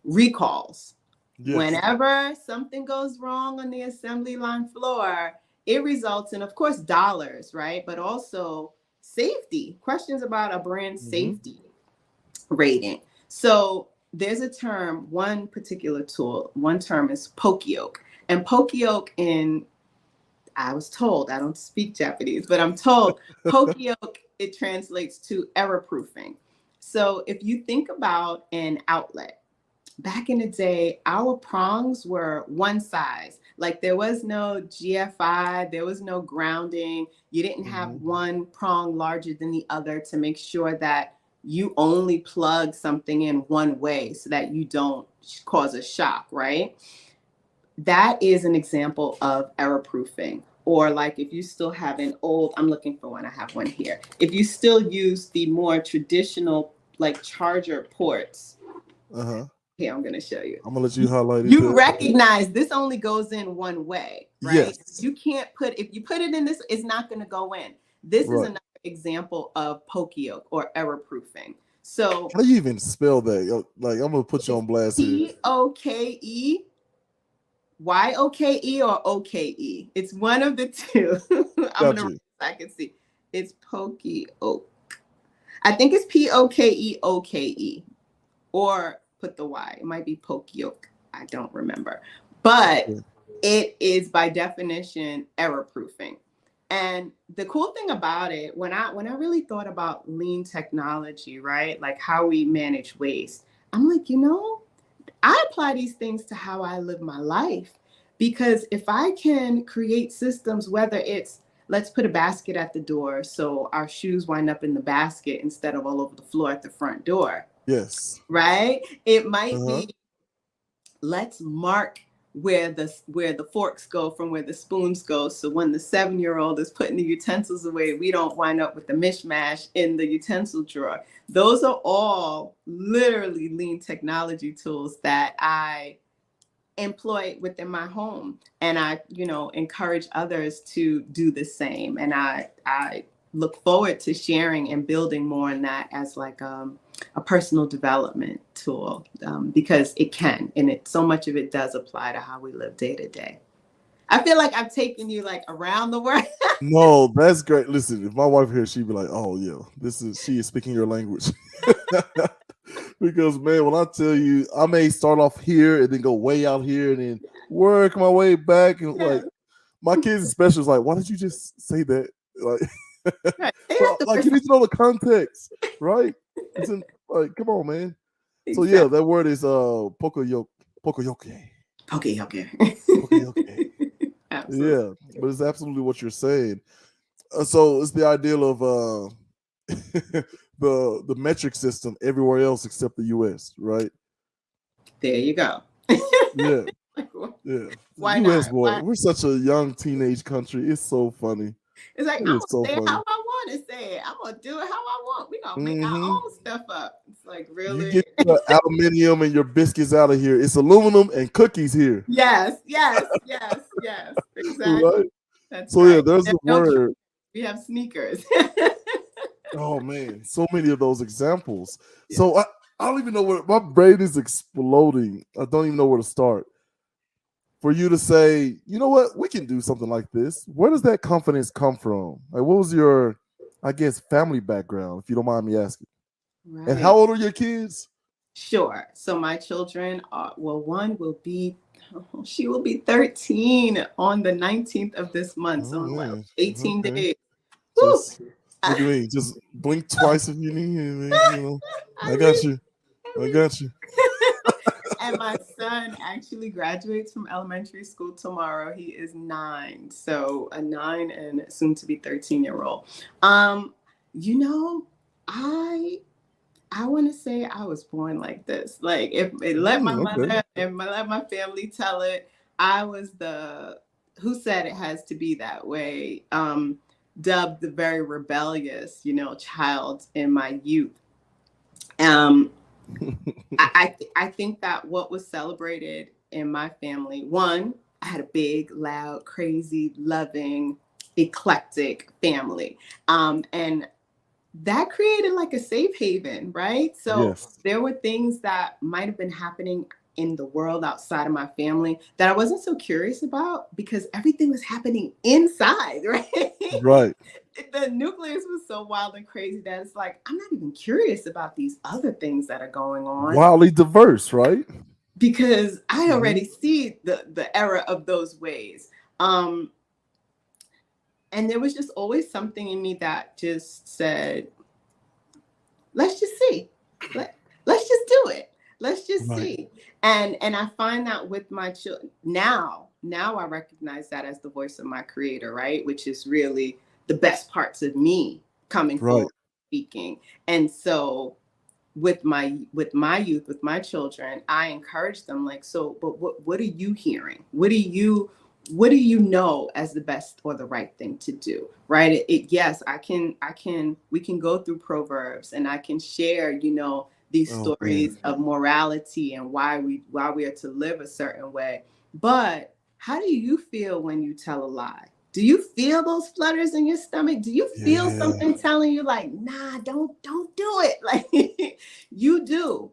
recalls. Yes. Whenever something goes wrong on the assembly line floor, it results in, of course, dollars, right? But also safety, questions about a brand safety rating. So there's a term, one particular tool, one term is pokeyoke. And pokeyoke I was told, I don't speak Japanese, but I'm told pokeyoke, it translates to error proofing. So if you think about an outlet, back in the day, our prongs were one size. Like there was no GFI, there was no grounding. You didn't have one prong larger than the other to make sure that you only plug something in one way so that you don't cause a shock, right? That is an example of error proofing. Or like if you still have an old, I'm looking for one, I have one here. If you still use the more traditional like charger ports, here, I'm going to show you. I'm going to let you highlight it. You recognize this only goes in one way, right? Yes. You can't if you put it in this, it's not going to go in. This is another example of pokeyoke or error proofing. So how do you even spell that? Like, I'm going to put you on blast here. P-O-K-E, Y-O-K-E or O-K-E. It's one of the two. I'm going to, I can see. It's pokeyoke. I think it's P-O-K-E-O-K-E or put the Y. It might be pokeyoke. I don't remember. But it is by definition error proofing. And the cool thing about it, when I really thought about lean technology, right? Like how we manage waste, I'm like, I apply these things to how I live my life. Because if I can create systems, whether it's let's put a basket at the door so our shoes wind up in the basket instead of all over the floor at the front door. Yes. Right? It might be let's mark where the forks go from where the spoons go. So when the 7-year-old is putting the utensils away, we don't wind up with the mishmash in the utensil drawer. Those are all literally lean technology tools that I employ within my home. And I, encourage others to do the same. And I look forward to sharing and building more on that as like a personal development tool, because it can, and so much of it does apply to how we live day to day. I feel like I've taken you like around the world. No, that's great. Listen, if my wife here, she'd be like, "Oh yeah, she is speaking your language." Because man, when I tell you, I may start off here and then go way out here and then work my way back, and like my kids especially is like, "Why did you just say that?" Like, like you need to know the context, right? It's like, come on, man. Exactly. So yeah, that word is pokeyoke. Pokeyoke. Yeah, but it's absolutely what you're saying. So it's the ideal of the metric system everywhere else except the U.S., right? There you go. Yeah. Why U.S. not? Boy, why? We're such a young teenage country. It's so funny. It's like, I'm going to say it how I want to say it. I'm going to do it how I want. We're going to make our own stuff up. It's like, really? You get the aluminum and your biscuits out of here. It's aluminum and cookies here. Yes. Exactly. Right? That's so, right. Yeah, there's the word. We have sneakers. Oh, man. So many of those examples. Yeah. So, I don't even know where my brain is exploding. I don't even know where to start. For you to say, you know what, we can do something like this. Where does that confidence come from? Like, what was your, I guess, family background, if you don't mind me asking? Right. And how old are your kids? Sure. So my children are, one will be, she will be 13 on the 19th of this month. So like 18 days. Just, what do you mean? Just blink twice if you need it. I got you. And my son actually graduates from elementary school tomorrow. He is 9. So a 9 and soon to be 13-year-old. I want to say I was born like this. Like if it let my mother and let my family tell it, I was who said it has to be that way, dubbed the very rebellious, child in my youth. I think that what was celebrated in my family, one, I had a big, loud, crazy, loving eclectic family. And that created like a safe haven, right? So Yes. there were things that might have been happening in the world outside of my family that I wasn't so curious about because everything was happening inside, right? Right. The nucleus was so wild and crazy that it's like, I'm not even curious about these other things that are going on Wildly diverse, right? because I already see the error of those ways. And there was just always something in me that just said, let's just see. Let's just do it. Let's just see. And I find that with my children now I recognize that as the voice of my creator, right? Which is really the best parts of me coming forward speaking. And so with my youth, with my children, I encourage them like, so, but what are you hearing? What do you know as the best or the right thing to do, right? Yes, we can go through Proverbs and I can share, these stories of morality and why we are to live a certain way. But how do you feel when you tell a lie? Do you feel those flutters in your stomach? Do you feel something telling you like, nah, don't do it? Like you do.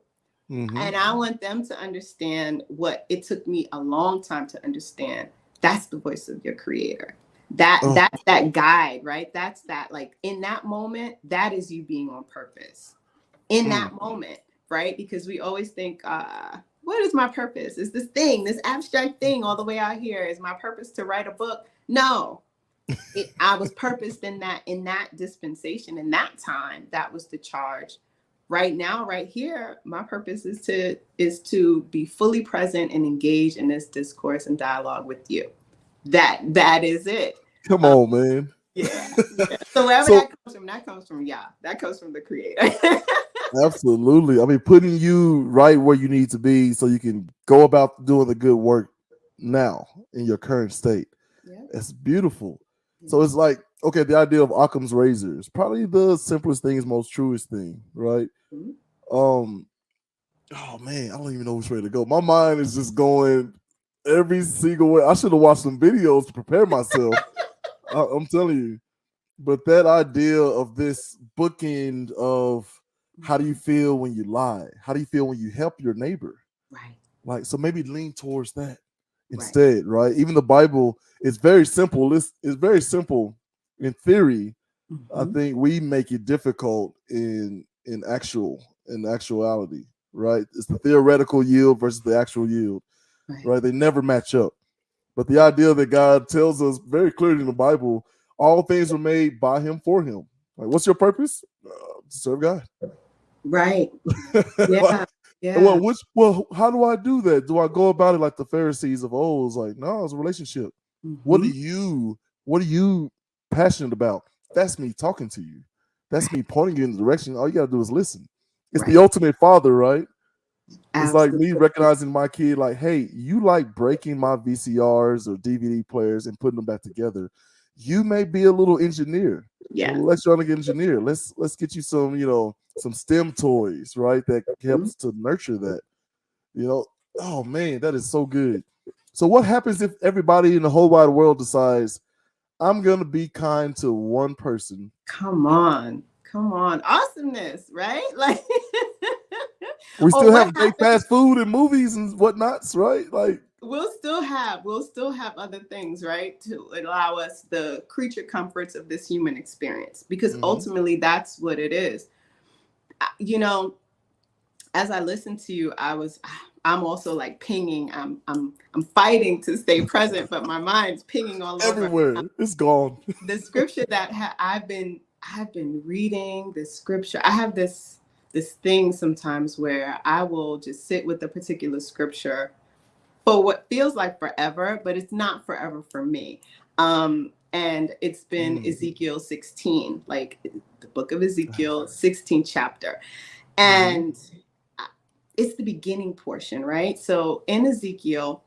And I want them to understand what it took me a long time to understand. That's the voice of your creator. That's that guide, right? That's that, like in that moment, that is you being on purpose in that moment, right? Because we always think, what is my purpose? Is this thing, this abstract thing all the way out here? Is my purpose to write a book? No, I was purposed in that dispensation, in that time. That was the charge. Right now, right here, my purpose is to be fully present and engaged in this discourse and dialogue with you. That is it. Come on, man. Yeah. So wherever that comes from, that comes from the creator. Absolutely. I mean, putting you right where you need to be so you can go about doing the good work now in your current state. Yeah. It's beautiful. Yeah. So it's like, okay, the idea of Occam's Razor is probably the simplest thing, is most truest thing, right? Mm-hmm. Oh man, I don't even know which way to go. My mind is just going every single way. I should have watched some videos to prepare myself. I'm telling you. But that idea of this bookend of how do you feel when you lie? How do you feel when you help your neighbor? Right. Like, so maybe lean towards that instead, right? Even the Bible is very simple. It's very simple in theory. I think we make it difficult in actuality, right? It's the theoretical yield versus the actual yield, right? They never match up. But the idea that God tells us very clearly in the Bible, all things were made by him, for him. Like, what's your purpose? To serve God. Right. Yeah. Yeah. Well, how do I do that? Do I go about it like the Pharisees of old? It's like, no, it's a relationship. What are you passionate about? That's me talking to you. That's me pointing you in the direction. All you got to do is listen. It's the ultimate father, right? Absolutely. It's like me recognizing my kid, like, hey, you like breaking my VCRs or DVD players and putting them back together. You may be a little engineer. Yeah. Electronic engineer. Let's get you some, some STEM toys, right? That helps to nurture that. Oh man, that is so good. So what happens if everybody in the whole wide world decides, I'm gonna be kind to one person? Come on. Awesomeness, right? Like we still have great fast food and movies and whatnots, right? Like we'll still have other things, right, to allow us the creature comforts of this human experience, because ultimately that's what it is. As I listen to you, I'm also like pinging. I'm fighting to stay present, but my mind's pinging all everywhere. Over. It's gone. The scripture that I've been reading, the scripture. I have this thing sometimes where I will just sit with a particular scripture for what feels like forever, but it's not forever for me. And it's been Ezekiel 16, like the book of Ezekiel, 16th chapter. And it's the beginning portion, right? So in Ezekiel,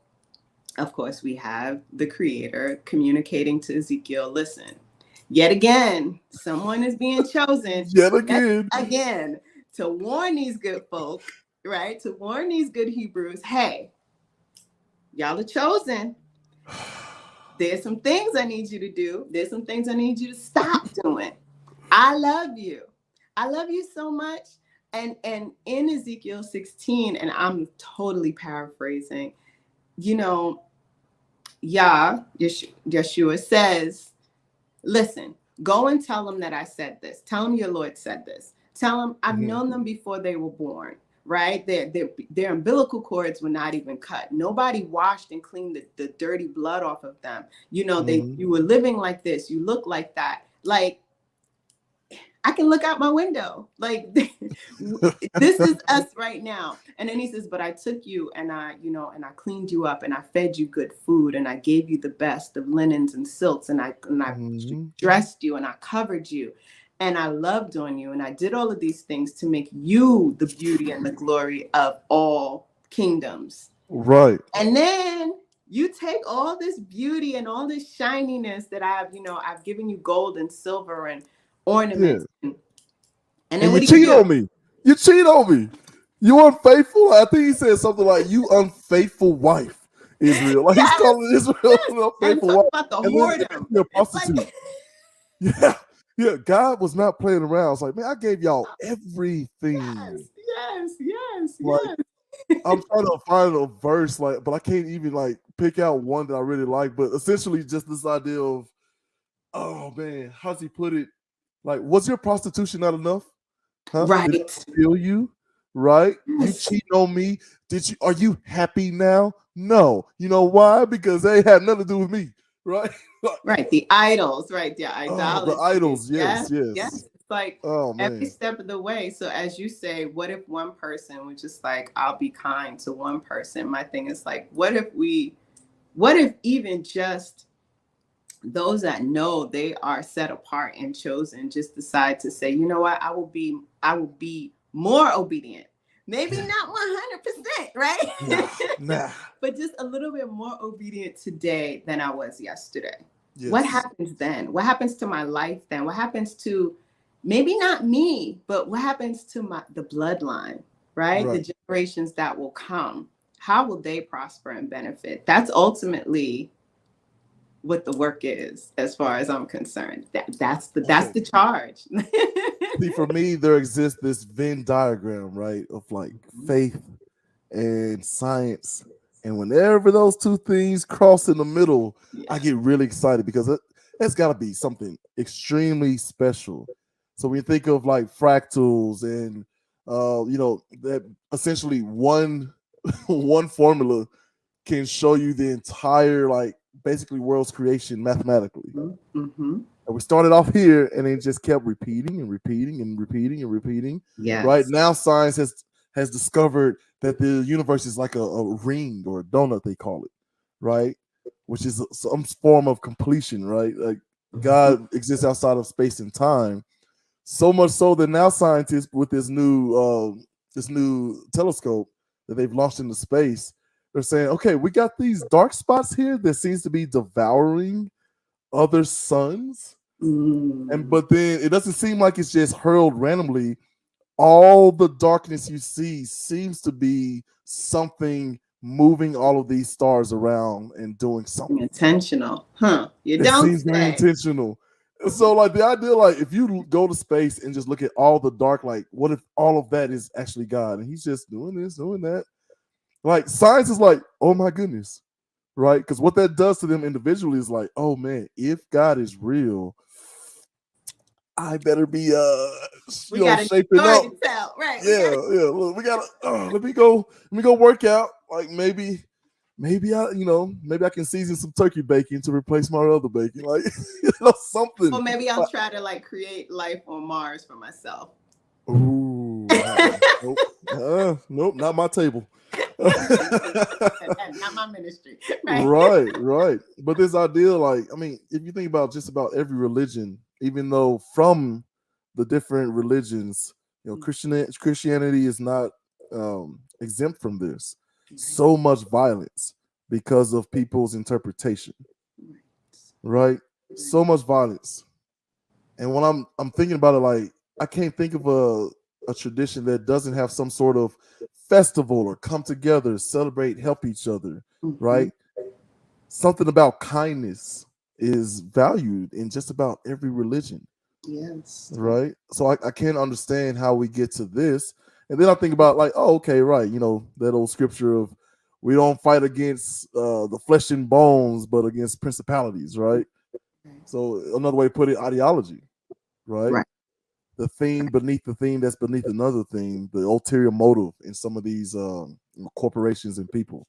of course, we have the creator communicating to Ezekiel, listen, yet again, someone is being chosen yet again to warn these good folk, right? To warn these good Hebrews, hey, y'all are chosen. there's some things I need you to do. There's some things I need you to stop doing. I love you. I love you so much. And in Ezekiel 16, and I'm totally paraphrasing, you know, Yeshua says, listen, go and tell them that I said this. Tell them your Lord said this. Tell them I've known them before they were born, right? Their umbilical cords were not even cut. Nobody washed and cleaned the dirty blood off of them. You know, you were living like this. You look like that. Like, I can look out my window. Like, this is us right now. And then he says, but I took you and I cleaned you up and I fed you good food and I gave you the best of linens and silks and I dressed you and I covered you and I loved on you and I did all of these things to make you the beauty and the glory of all kingdoms. Right. And then you take all this beauty and all this shininess that I've given you gold and silver and ornaments. Yeah. And then you cheat on me. You cheat on me. You unfaithful. I think he said something like, "You unfaithful wife, Israel." Like he's calling Israel an unfaithful wife. About the whoredom. You're a prostitute. Like... Yeah. God was not playing around. It's like, man, I gave y'all everything. Yes. Like, I'm trying to find a verse, but I can't even pick out one that I really like. But essentially, just this idea of, oh man, how's he put it? Like, was your prostitution not enough? Huh? Right. Did it steal you? Right? You cheating on me? Are you happy now? No. You know why? Because they had nothing to do with me. Right? Right. The idols, right? The idolatry. The idols, yes. It's like every step of the way. So as you say, what if one person was just like, I'll be kind to one person? My thing is like, what if even just those that know they are set apart and chosen just decide to say, you know what, I will be more obedient. Maybe not 100%, right? Nah. But just a little bit more obedient today than I was yesterday. Yes. What happens then? What happens to my life then? What happens to maybe not me, but what happens to the bloodline, right? The generations that will come? How will they prosper and benefit? That's ultimately what the work is, as far as I'm concerned. That's the charge. See, for me, there exists this Venn diagram, right, of faith and science. And whenever those two things cross in the middle, I get really excited because that's got to be something extremely special. So when you think of fractals and that essentially one formula can show you the entire basically world's creation mathematically. And we started off here and it just kept repeating and repeating and repeating and repeating. Right now, science has discovered that the universe is like a ring or a donut, they call it, right? Which is some form of completion, right? Like God exists outside of space and time. So much so that now scientists with this new telescope that they've launched into space, they're saying, okay, we got these dark spots here that seems to be devouring other suns. But then it doesn't seem like it's just hurled randomly. All the darkness you see seems to be something moving all of these stars around and doing something intentional. You it don't seems very intentional. So the idea, if you go to space and just look at all the dark, what if all of that is actually God and he's just doing this, doing that? Science is oh my goodness, right? Because what that does to them individually is oh man, if God is real, I better be shaping up. Right. Yeah. Look, we gotta let me go work out. Maybe I can season some turkey bacon to replace my other bacon. Something. Or maybe I'll try to create life on Mars for myself. Ooh. Nope, not my table. Not my ministry. Right. But this idea, if you think about just about every religion, even though from the different religions, Christianity is not exempt from this. So much violence because of people's interpretation, right? So much violence. And when I'm thinking about it, I can't think of a tradition that doesn't have some sort of festival or come together, celebrate, help each other, right? something about kindness is valued in just about every religion. Yes. Right. So I can't understand how we get to this. And then I think about like, oh, okay, right. You know, that old scripture of we don't fight against the flesh and bones, but against principalities, right? So another way to put it, ideology, right? Right. The theme beneath the theme that's beneath another theme, the ulterior motive in some of these corporations and people.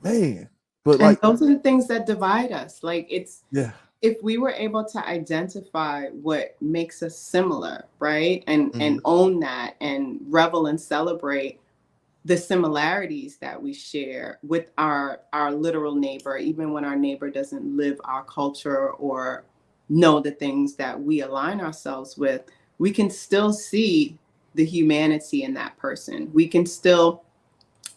Man. But And like, those are the things that divide us. Like yeah. If we were able to identify what makes us similar, right? And own that and revel and celebrate the similarities that we share with our literal neighbor, even when our neighbor doesn't live our culture or know the things that we align ourselves with, we can still see the humanity in that person. We can still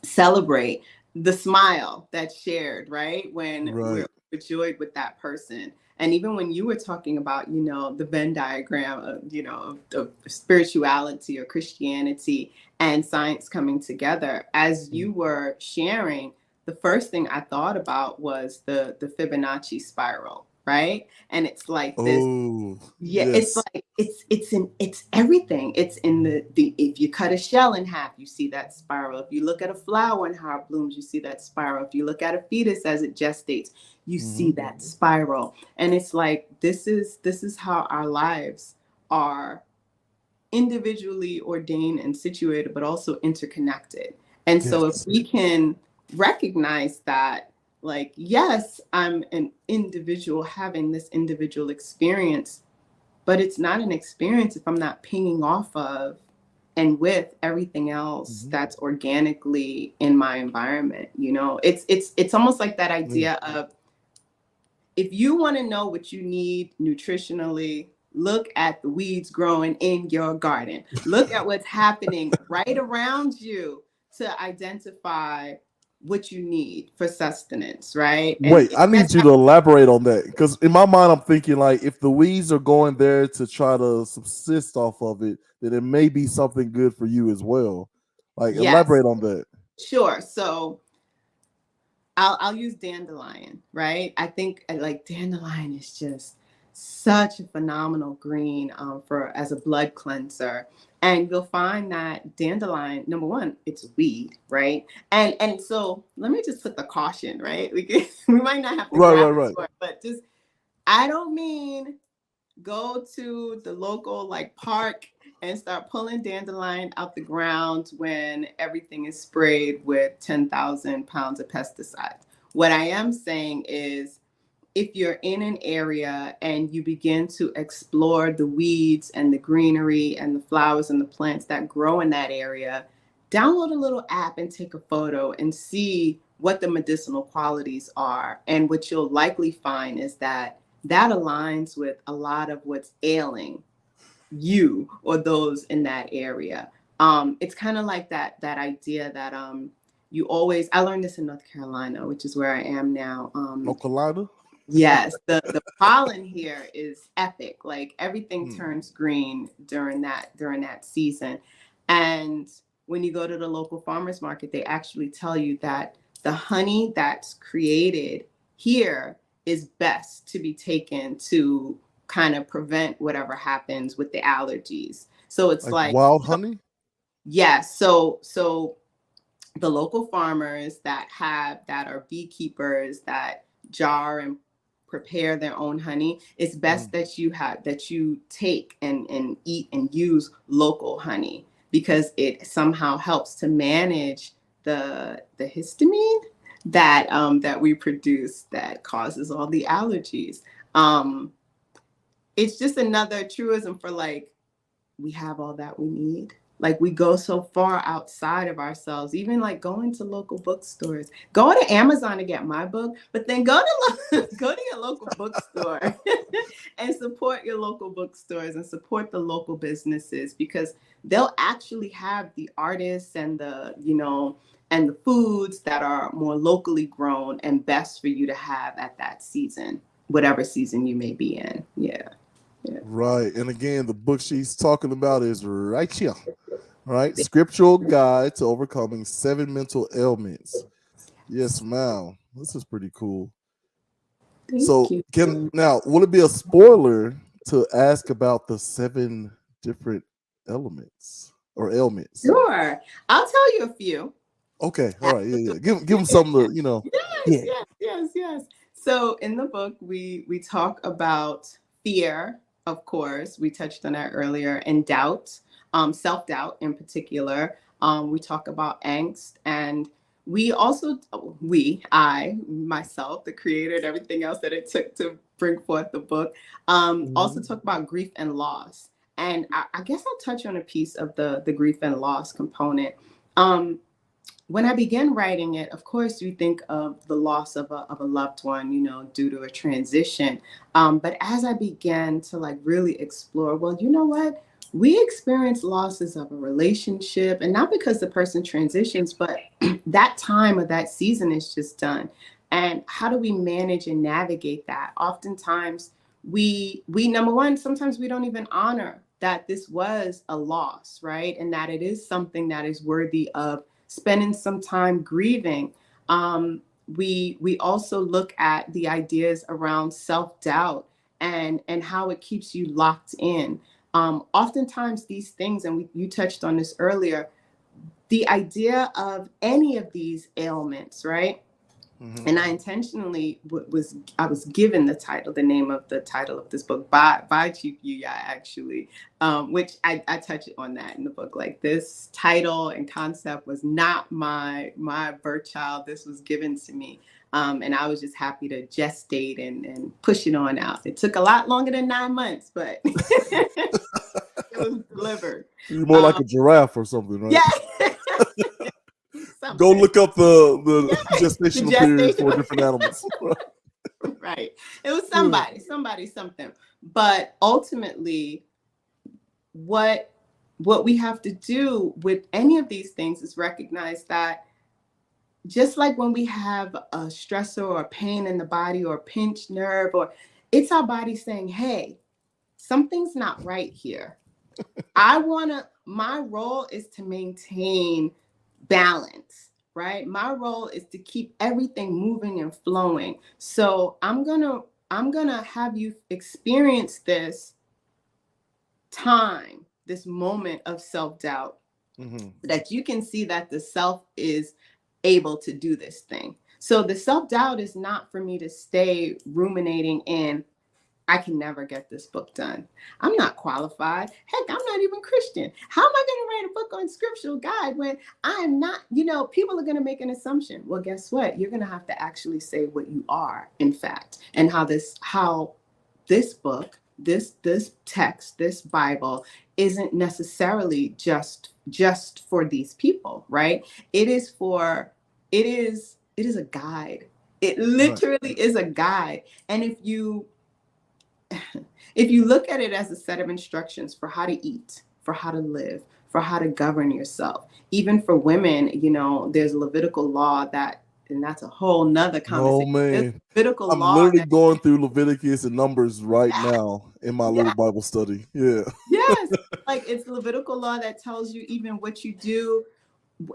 celebrate the smile that's shared, right? When we're overjoyed with that person. And even when you were talking about, you know, the Venn diagram of, you know, of spirituality or Christianity and science coming together, as you were sharing, the first thing I thought about was the Fibonacci spiral, right? And it's like this. It's like it's everything. It's in the if you cut a shell in half, you see that spiral. If you look at a flower and how it blooms, you see that spiral. If you look at a fetus as it gestates, you see that spiral. And it's like this is how our lives are individually ordained and situated, but also interconnected. And so if we can recognize that, like, yes, I'm an individual having this individual experience, but it's not an experience if I'm not pinging off of and with everything else that's organically in my environment. You know, it's almost like that idea of, if you want to know what you need nutritionally, look at the weeds growing in your garden. Look at what's happening right around you to identify what you need for sustenance, right? Wait, I need you to elaborate on that, because in my mind, I'm thinking like if the weeds are going there to try to subsist off of it, then it may be something good for you as well. Like, elaborate on that. Sure. So I'll use dandelion, right? I think like dandelion is just such a phenomenal green for as a blood cleanser. And you'll find that dandelion, number one, it's a weed, right? And so let me just put the caution, right? We might not have to grab for it, but just, I don't mean go to the local like park and start pulling dandelion out the ground when everything is sprayed with 10,000 pounds of pesticides. What I am saying is, if you're in an area and you begin to explore the weeds and the greenery and the flowers and the plants that grow in that area, download a little app and take a photo and see what the medicinal qualities are. And what you'll likely find is that aligns with a lot of what's ailing you or those in that area. It's kind of like that idea that you always, I learned this in North Carolina, which is where I am now. North Carolina? Yes, the pollen here is epic. Like everything turns green during that season. And when you go to the local farmers market, they actually tell you that the honey that's created here is best to be taken to kind of prevent whatever happens with the allergies. So it's like wild honey? Yes. So the local farmers that are beekeepers that jar and prepare their own honey, it's best that you take and eat and use local honey, because it somehow helps to manage the histamine that we produce that causes all the allergies. It's just another truism for like, we have all that we need. Like we go so far outside of ourselves, even like going to local bookstores. Go to Amazon to get my book, but then go to your local bookstore and support your local bookstores and support the local businesses, because they'll actually have the artists and the foods that are more locally grown and best for you to have at that season, whatever season you may be in. Yeah. Right. And again, the book she's talking about is right here. Right. Scriptural Guide to Overcoming 7 Mental Ailments. Yes, ma'am. This is pretty cool. So you. would it be a spoiler to ask about the 7 different elements or ailments? Sure. I'll tell you a few. Okay, all right, yeah. Give them something to, Yes, yes. So in the book, we talk about fear, of course. We touched on that earlier, and doubt, self-doubt in particular. We talk about angst, and we also, I, myself, the creator, and everything else that it took to bring forth the book, also talk about grief and loss. And I guess I'll touch on a piece of the grief and loss component. When I began writing it, of course, you think of the loss of a loved one, due to a transition. But as I began to really explore, well, you know what? We experience losses of a relationship, and not because the person transitions, but that time or that season is just done. And how do we manage and navigate that? Oftentimes, we number one, sometimes we don't even honor that this was a loss, right? And that it is something that is worthy of spending some time grieving. We also look at the ideas around self-doubt and how it keeps you locked in. Oftentimes these things, and you touched on this earlier, the idea of any of these ailments, right? And I intentionally I was given the name of the title of this book by Chief Yuya, actually, which I touch on that in the book. Like, this title and concept was not my birth child. This was given to me. And I was just happy to gestate and push it on out. It took a lot longer than 9 months, but it was delivered. You're more like a giraffe or something, right? Yeah. Go look up the gestational period for different animals. Right. It was somebody, something. But ultimately, what we have to do with any of these things is recognize that, just like when we have a stressor or a pain in the body or a pinched nerve, or it's our body saying, hey, something's not right here. My role is to maintain balance, right? My role is to keep everything moving and flowing. So I'm gonna have you experience this time, this moment of self-doubt, that you can see that the self is able to do this thing. So the self-doubt is not for me to stay ruminating in, I can never get this book done. I'm not qualified. Heck, I'm not even Christian. How am I going to write a book on scriptural guide when I am not, people are going to make an assumption. Well, guess what? You're going to have to actually say what you are, in fact, and how this book, this text, this Bible isn't necessarily just for these people, right? It is a guide. It literally is a guide. And if you look at it as a set of instructions for how to eat, for how to live, for how to govern yourself, even for women, there's Levitical law and that's a whole nother conversation. Oh man, Levitical I'm law literally going through Leviticus and Numbers right now in my little Bible study. Yeah. Yes, like, it's Levitical law that tells you even what you do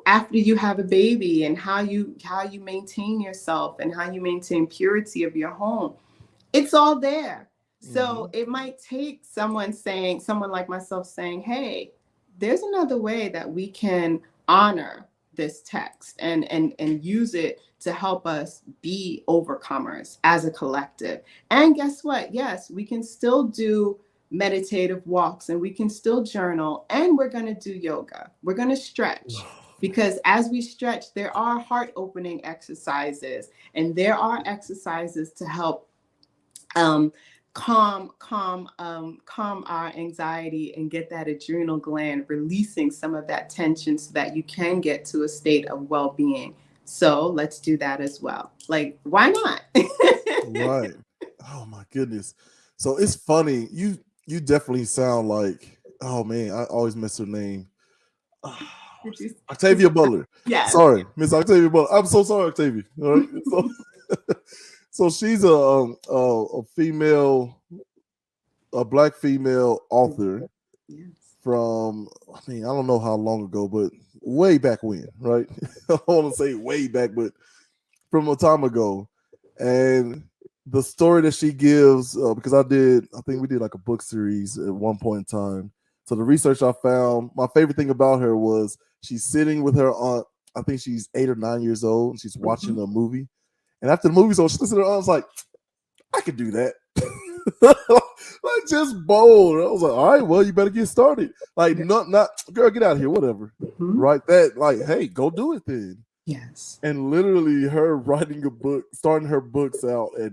after you have a baby, and how you maintain yourself, and how you maintain purity of your home. It's all there. So it might take someone like myself saying, hey, there's another way that we can honor this text and use it to help us be overcomers as a collective. And guess what? Yes, we can still do meditative walks, and we can still journal, and we're going to do yoga. We're going to stretch. Because as we stretch, there are heart opening exercises, and there are exercises to help calm our anxiety and get that adrenal gland releasing some of that tension, so that you can get to a state of well-being. So let's do that as well. Like, why not? Right. Oh my goodness. So it's funny. You definitely sound like, oh man, I always miss her name. Octavia Butler. Yeah. Sorry, Miss Octavia Butler. I'm so sorry, Octavia. All right. So she's a black female author from, I don't know how long ago, but way back when, right? I don't want to say way back, but from a time ago. the story that she gives, because I think we did like a book series at one point in time. So the research I found, my favorite thing about her was she's sitting with her aunt. I think she's 8 or 9 years old, and she's watching a movie. And after the movie's over, she listens to her aunt, I was like, I could do that. Like, just bold. I was like, all right, well, you better get started. Like, not girl, get out of here, whatever. Right? That, like, hey, go do it then. Yes. And literally her writing a book, starting her books out at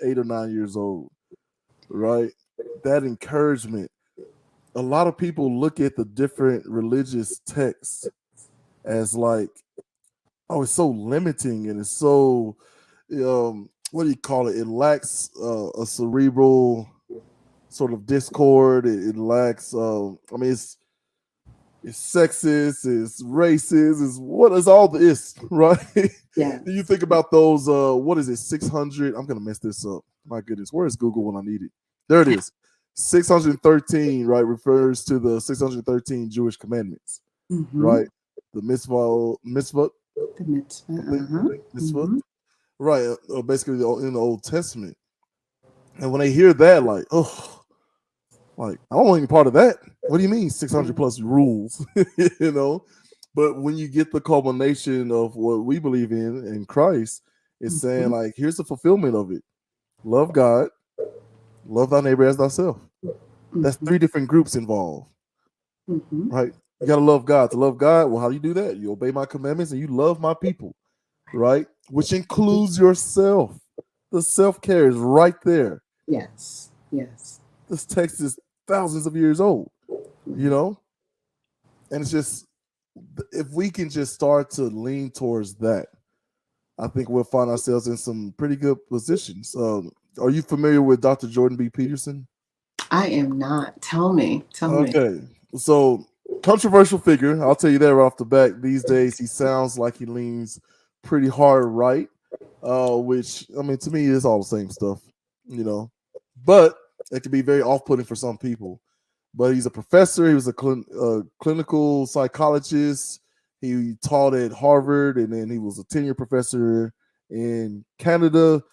8 or 9 years old. Right? That encouragement. A lot of people look at the different religious texts as like, oh, it's so limiting and it's so, what do you call it? It lacks a cerebral sort of discord. It lacks, it's sexist, it's racist, it's all this, right? Yeah. You think about those, what is it, 600? I'm going to mess this up. My goodness, where is Google when I need it? There it is. 613, right, refers to the 613 Jewish commandments, right? The mitzvah. The mitzvah. Mitzvah. Right, basically in the Old Testament. And when they hear that, like, oh, like, I don't want any part of that. What do you mean 600 plus rules? You know? But when you get the culmination of what we believe in Christ, it's saying, like, here's the fulfillment of it. Love God, love thy neighbor as thyself. That's 3 different groups involved. Right? You got to love God. To love God, well, how do you do that? You obey my commandments and you love my people. Right? Which includes yourself. The self-care is right there. Yes. Yes. This text is thousands of years old, you know? And it's just, if we can just start to lean towards that, I think we'll find ourselves in some pretty good positions. Are you familiar with Dr. Jordan B. Peterson? I am not. Tell me. Okay. So, controversial figure. I'll tell you that right off the bat. These days, he sounds like he leans pretty hard right, which, I mean, to me, is all the same stuff, you know? But it can be very off-putting for some people. But he's a professor. He was a clinical psychologist. He taught at Harvard, and then he was a tenure professor in Canada.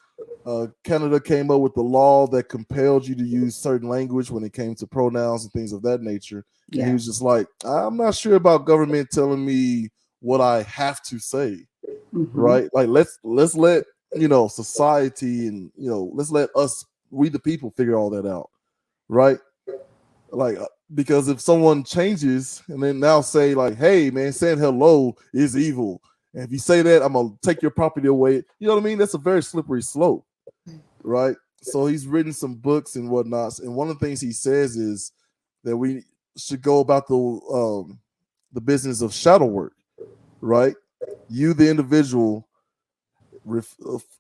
Canada came up with the law that compelled you to use certain language when it came to pronouns and things of that nature. Yeah. And he was just like, I'm not sure about government telling me what I have to say, right? Like, let's let, you know, society and, you know, let's let us, we the people, figure all that out, right? Like, because if someone changes and then now say like, hey, man, saying hello is evil. And if you say that, I'm going to take your property away. You know what I mean? That's a very slippery slope, right? So he's written some books and whatnot. And one of the things he says is that we should go about the business of shadow work, right? You, the individual,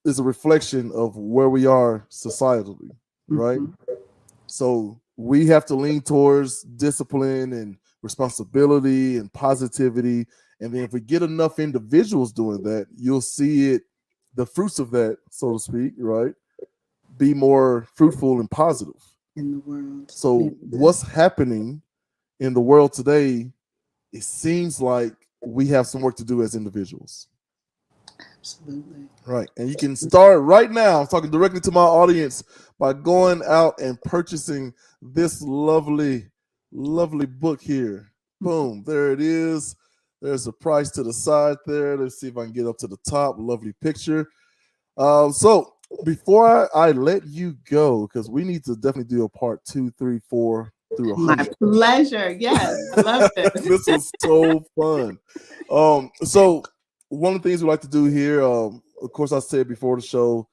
is a reflection of where we are societally, right? So we have to lean towards discipline and responsibility and positivity. And then if we get enough individuals doing that, you'll see it, the fruits of that, so to speak, right, be more fruitful and positive in the world. So what's happening in the world today, it seems like we have some work to do as individuals. Absolutely. Right. And you can start right now, I'm talking directly to my audience, by going out and purchasing this lovely, lovely book here. Boom. There it is. There's a price to the side there. Let's see if I can get up to the top. Lovely picture. So before I let you go, because we need to definitely do a part 2, 3, 4 through 100. My pleasure. Yes. I love this. This is so fun. So one of the things we like to do here, of course, I said before the show,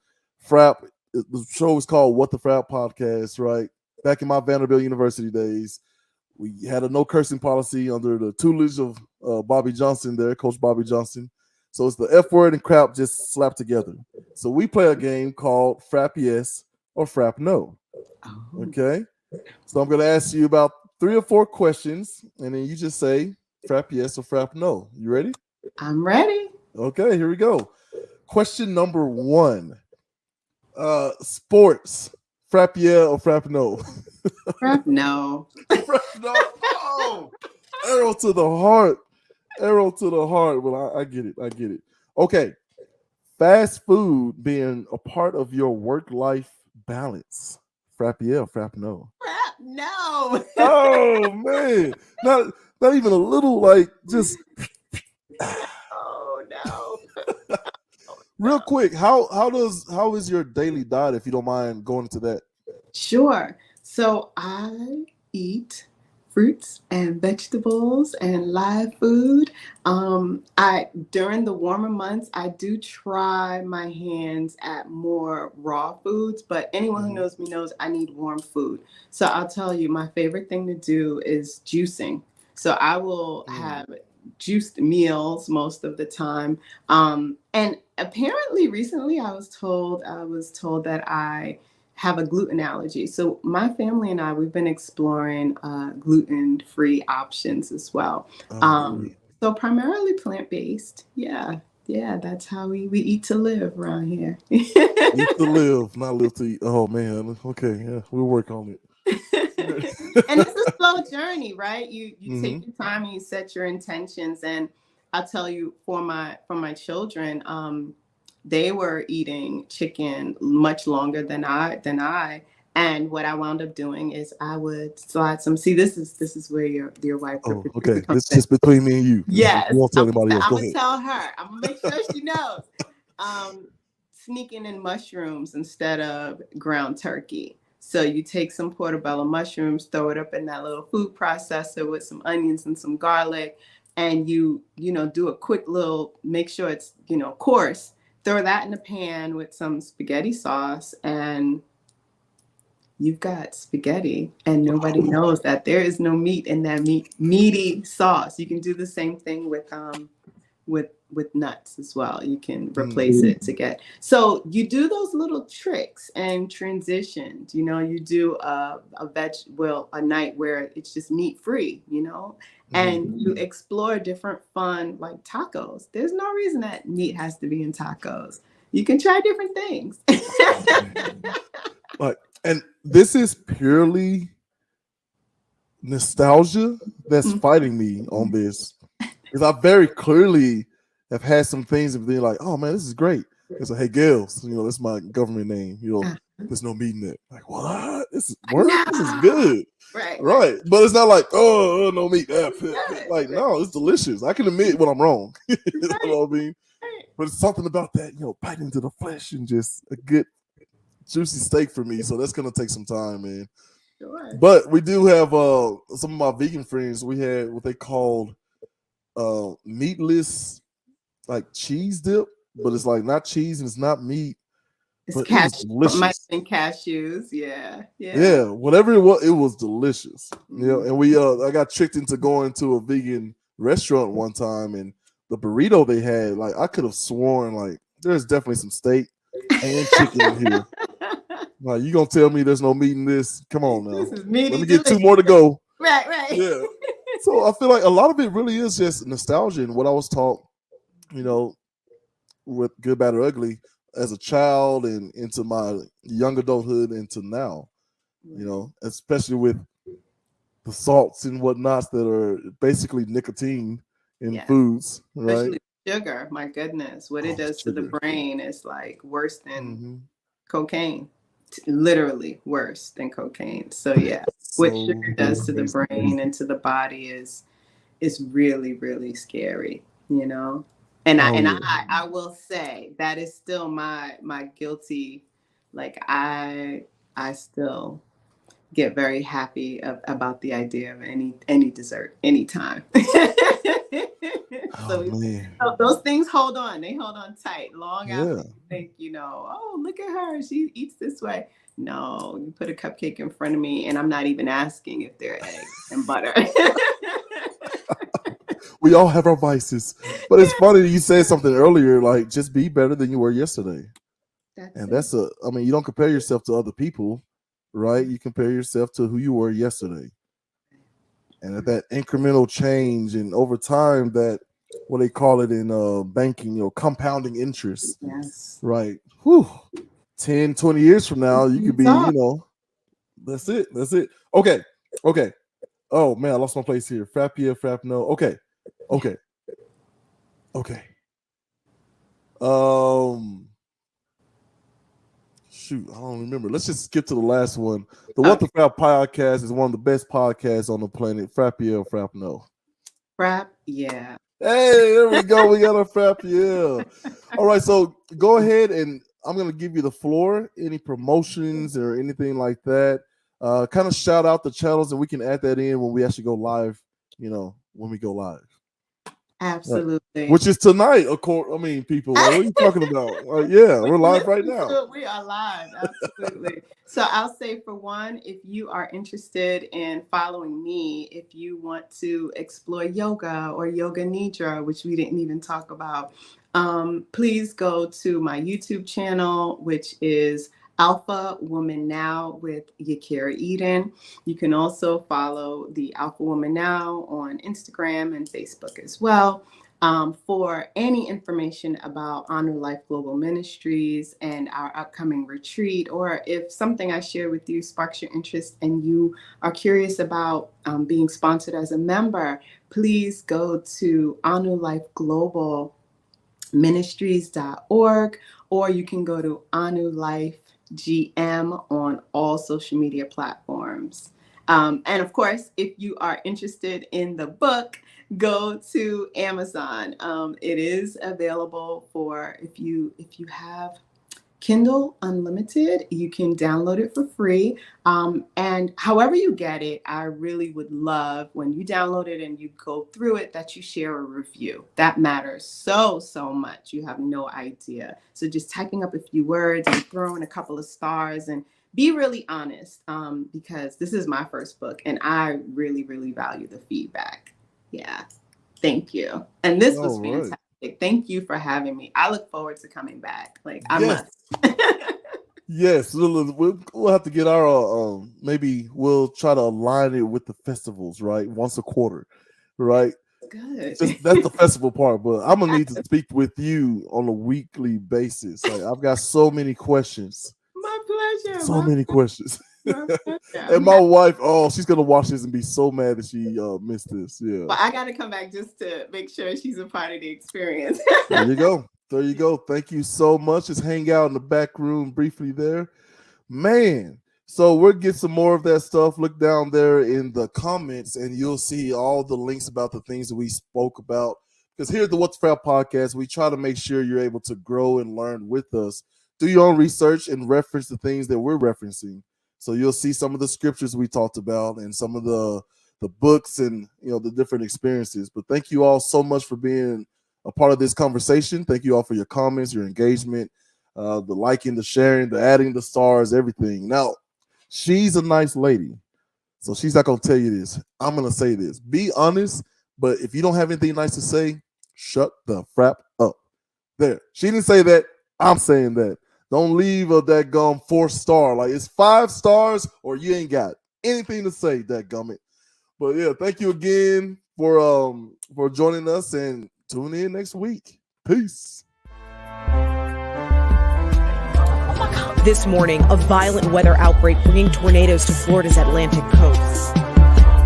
Frap, the show is called What the Frap Podcast, right? Back in my Vanderbilt University days, we had a no cursing policy under the tutelage of Bobby Johnson there, Coach Bobby Johnson. So it's the F word and crap just slapped together. So we play a game called Frap Yes or Frap No. Okay? So I'm going to ask you about 3 or 4 questions, and then you just say Frap Yes or Frap No. You ready? I'm ready. Okay, here we go. Question number 1. Sports. Frap yeah or Frap no? Frap no. Frap no. Oh, arrow to the heart. Arrow to the heart. Well, I get it. I get it. Okay. fast food being a part of your work-life balance? Frap yeah, frap no. Crap, no. Oh man, not even a little, like just Oh no. real quick. How is your daily diet, if you don't mind going into that? Sure. So I eat fruits and vegetables and live food. I during the warmer months, I do try my hands at more raw foods, but anyone who knows me knows I need warm food. So I'll tell you, my favorite thing to do is juicing. So I will have juiced meals most of the time. And apparently recently I was told that I have a gluten allergy. So my family and I, we've been exploring gluten-free options as well. So primarily plant-based. Yeah. Yeah, that's how we eat to live around here. Eat to live, not live to eat. Oh man. Okay, yeah, we'll work on it. And it's a slow journey, right? You take your time and you set your intentions. And I'll tell you, for my children, they were eating chicken much longer than I. And what I wound up doing is I would slide some. See, this is where your wife. Oh, okay. This is just between me and you. Yes, You won't tell anybody else. I'm Go gonna ahead. tell her. I'm gonna make sure she knows. Sneaking in mushrooms instead of ground turkey. So you take some portobello mushrooms, throw it up in that little food processor with some onions and some garlic, and you do a quick little, make sure it's coarse. Throw that in a pan with some spaghetti sauce, and you've got spaghetti, and nobody knows that there is no meat in that meaty sauce. You can do the same thing with nuts as well. You can replace it to get. So you do those little tricks and transitions. You do a night where it's just meat free. And you explore different fun, like tacos. There's no reason that meat has to be in tacos. You can try different things. And this is purely nostalgia that's fighting me on this, because I very clearly have had some things of being like, oh man, this is great. It's like, hey girls, that's my government name. There's no meat in it. Like, what? This is work? This is good. Right. But it's not like, oh, no meat. Like, no, it's delicious. I can admit when I'm wrong. You know what I mean? But it's something about that, biting into the flesh and just a good juicy steak for me. So that's gonna take some time, man. Sure. But we do have some of my vegan friends. We had what they called meatless, like cheese dip, but it's like not cheese and it's not meat. It's cashews. Yeah. Whatever it was delicious. And we I got tricked into going to a vegan restaurant one time, and the burrito they had, like I could have sworn like there's definitely some steak and chicken in here. Like, you gonna tell me there's no meat in this? Come on now. Let me get 2 more to go. Right. Yeah. So I feel like a lot of it really is just nostalgia and what I was taught, with Good, Bad, or Ugly as a child and into my young adulthood into now, especially with the salts and whatnots that are basically nicotine in foods, right? Especially sugar. My goodness, what it does to the brain is like worse than cocaine. Literally worse than cocaine. So yeah, what sugar does to the brain and to the body is really, really scary, And I will say that is still my guilty. Like I still get very happy about the idea of any dessert anytime. So those things hold on. They hold on tight long after you think, oh, look at her. She eats this way. No, you put a cupcake in front of me and I'm not even asking if they're eggs and butter. We all have our vices. But it's funny you said something earlier, like just be better than you were yesterday. That's you don't compare yourself to other people, right? You compare yourself to who you were yesterday. And at that incremental change and over time, that what they call it in banking, compounding interest. Yes. Right. Whew. 10, 20 years from now, you could be, that's it. Okay. Oh man, I lost my place here. Frap yeah, frap no. Okay. Shoot, I don't remember. Let's just skip to the last one. The What the Frap podcast is one of the best podcasts on the planet. Frap, yeah, or Frap, no. Frap, yeah. Hey, there we go. We got a Frap, yeah. All right, so go ahead and I'm going to give you the floor. Any promotions or anything like that? Kind of shout out the channels, and we can add that in when we actually go live, when we go live. Absolutely. Which is tonight, of course. I mean, people, what are you talking about? Yeah, we're live right now. We are live, absolutely. So I'll say, for one, if you are interested in following me, if you want to explore yoga or yoga nidra, which we didn't even talk about, please go to my YouTube channel, which is Alpha Woman Now with Yakira Eden. You can also follow the Alpha Woman Now on Instagram and Facebook as well. For any information about Anulife Global Ministries and our upcoming retreat, or if something I share with you sparks your interest and you are curious about being sponsored as a member, please go to AnulifeGlobalMinistries.org, or you can go to Anulife GM on all social media platforms. And of course, if you are interested in the book, go to Amazon. It is available for, if you have Kindle Unlimited, you can download it for free. And however you get it, I really would love when you download it and you go through it that you share a review. That matters so much. You have no idea. So just typing up a few words and throwing a couple of stars, and be really honest, because this is my first book and I really value the feedback. Yeah. Thank you. And this was fantastic. Thank you for having me. I look forward to coming back. I must. Yes, we'll have to get our maybe we'll try to align it with the festivals, right? Once a quarter, right? Good. That's the festival part, but I'm gonna need to speak with you on a weekly basis. I've got so many questions. My pleasure. So many questions. And my wife, she's gonna watch this and be so mad that she missed this. Yeah. Well, I gotta come back just to make sure she's a part of the experience. There you go. Thank you so much. Just hang out in the back room briefly there. Man. So we'll get some more of that stuff. Look down there in the comments and you'll see all the links about the things that we spoke about. Because here at the What's Frap podcast, we try to make sure you're able to grow and learn with us. Do your own research and reference the things that we're referencing. So you'll see some of the scriptures we talked about and some of the books and the different experiences. But thank you all so much for being a part of this conversation. Thank you all for your comments, your engagement, the liking, the sharing, the adding the stars, everything. Now, she's a nice lady, so she's not gonna tell you this. I'm gonna say this. Be honest, but if you don't have anything nice to say, shut the frap up. There. She didn't say that. I'm saying that. Don't leave a dadgum 4-star. It's 5 stars or you ain't got anything to say, dadgummit. But yeah, thank you again for joining us, and tune in next week. Peace. This morning, a violent weather outbreak bringing tornadoes to Florida's Atlantic coast.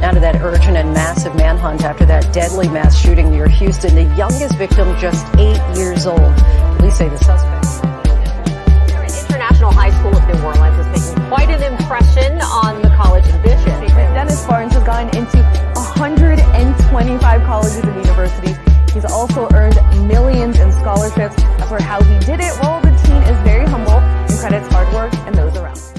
Now to that urgent and massive manhunt after that deadly mass shooting near Houston. The youngest victim, just 8 years old. Police say the suspect. International High School of New Orleans is making quite an impression on the college admission. Dennis Barnes has gone into 125 colleges and universities. He's also earned millions in scholarships. As for how he did it, well,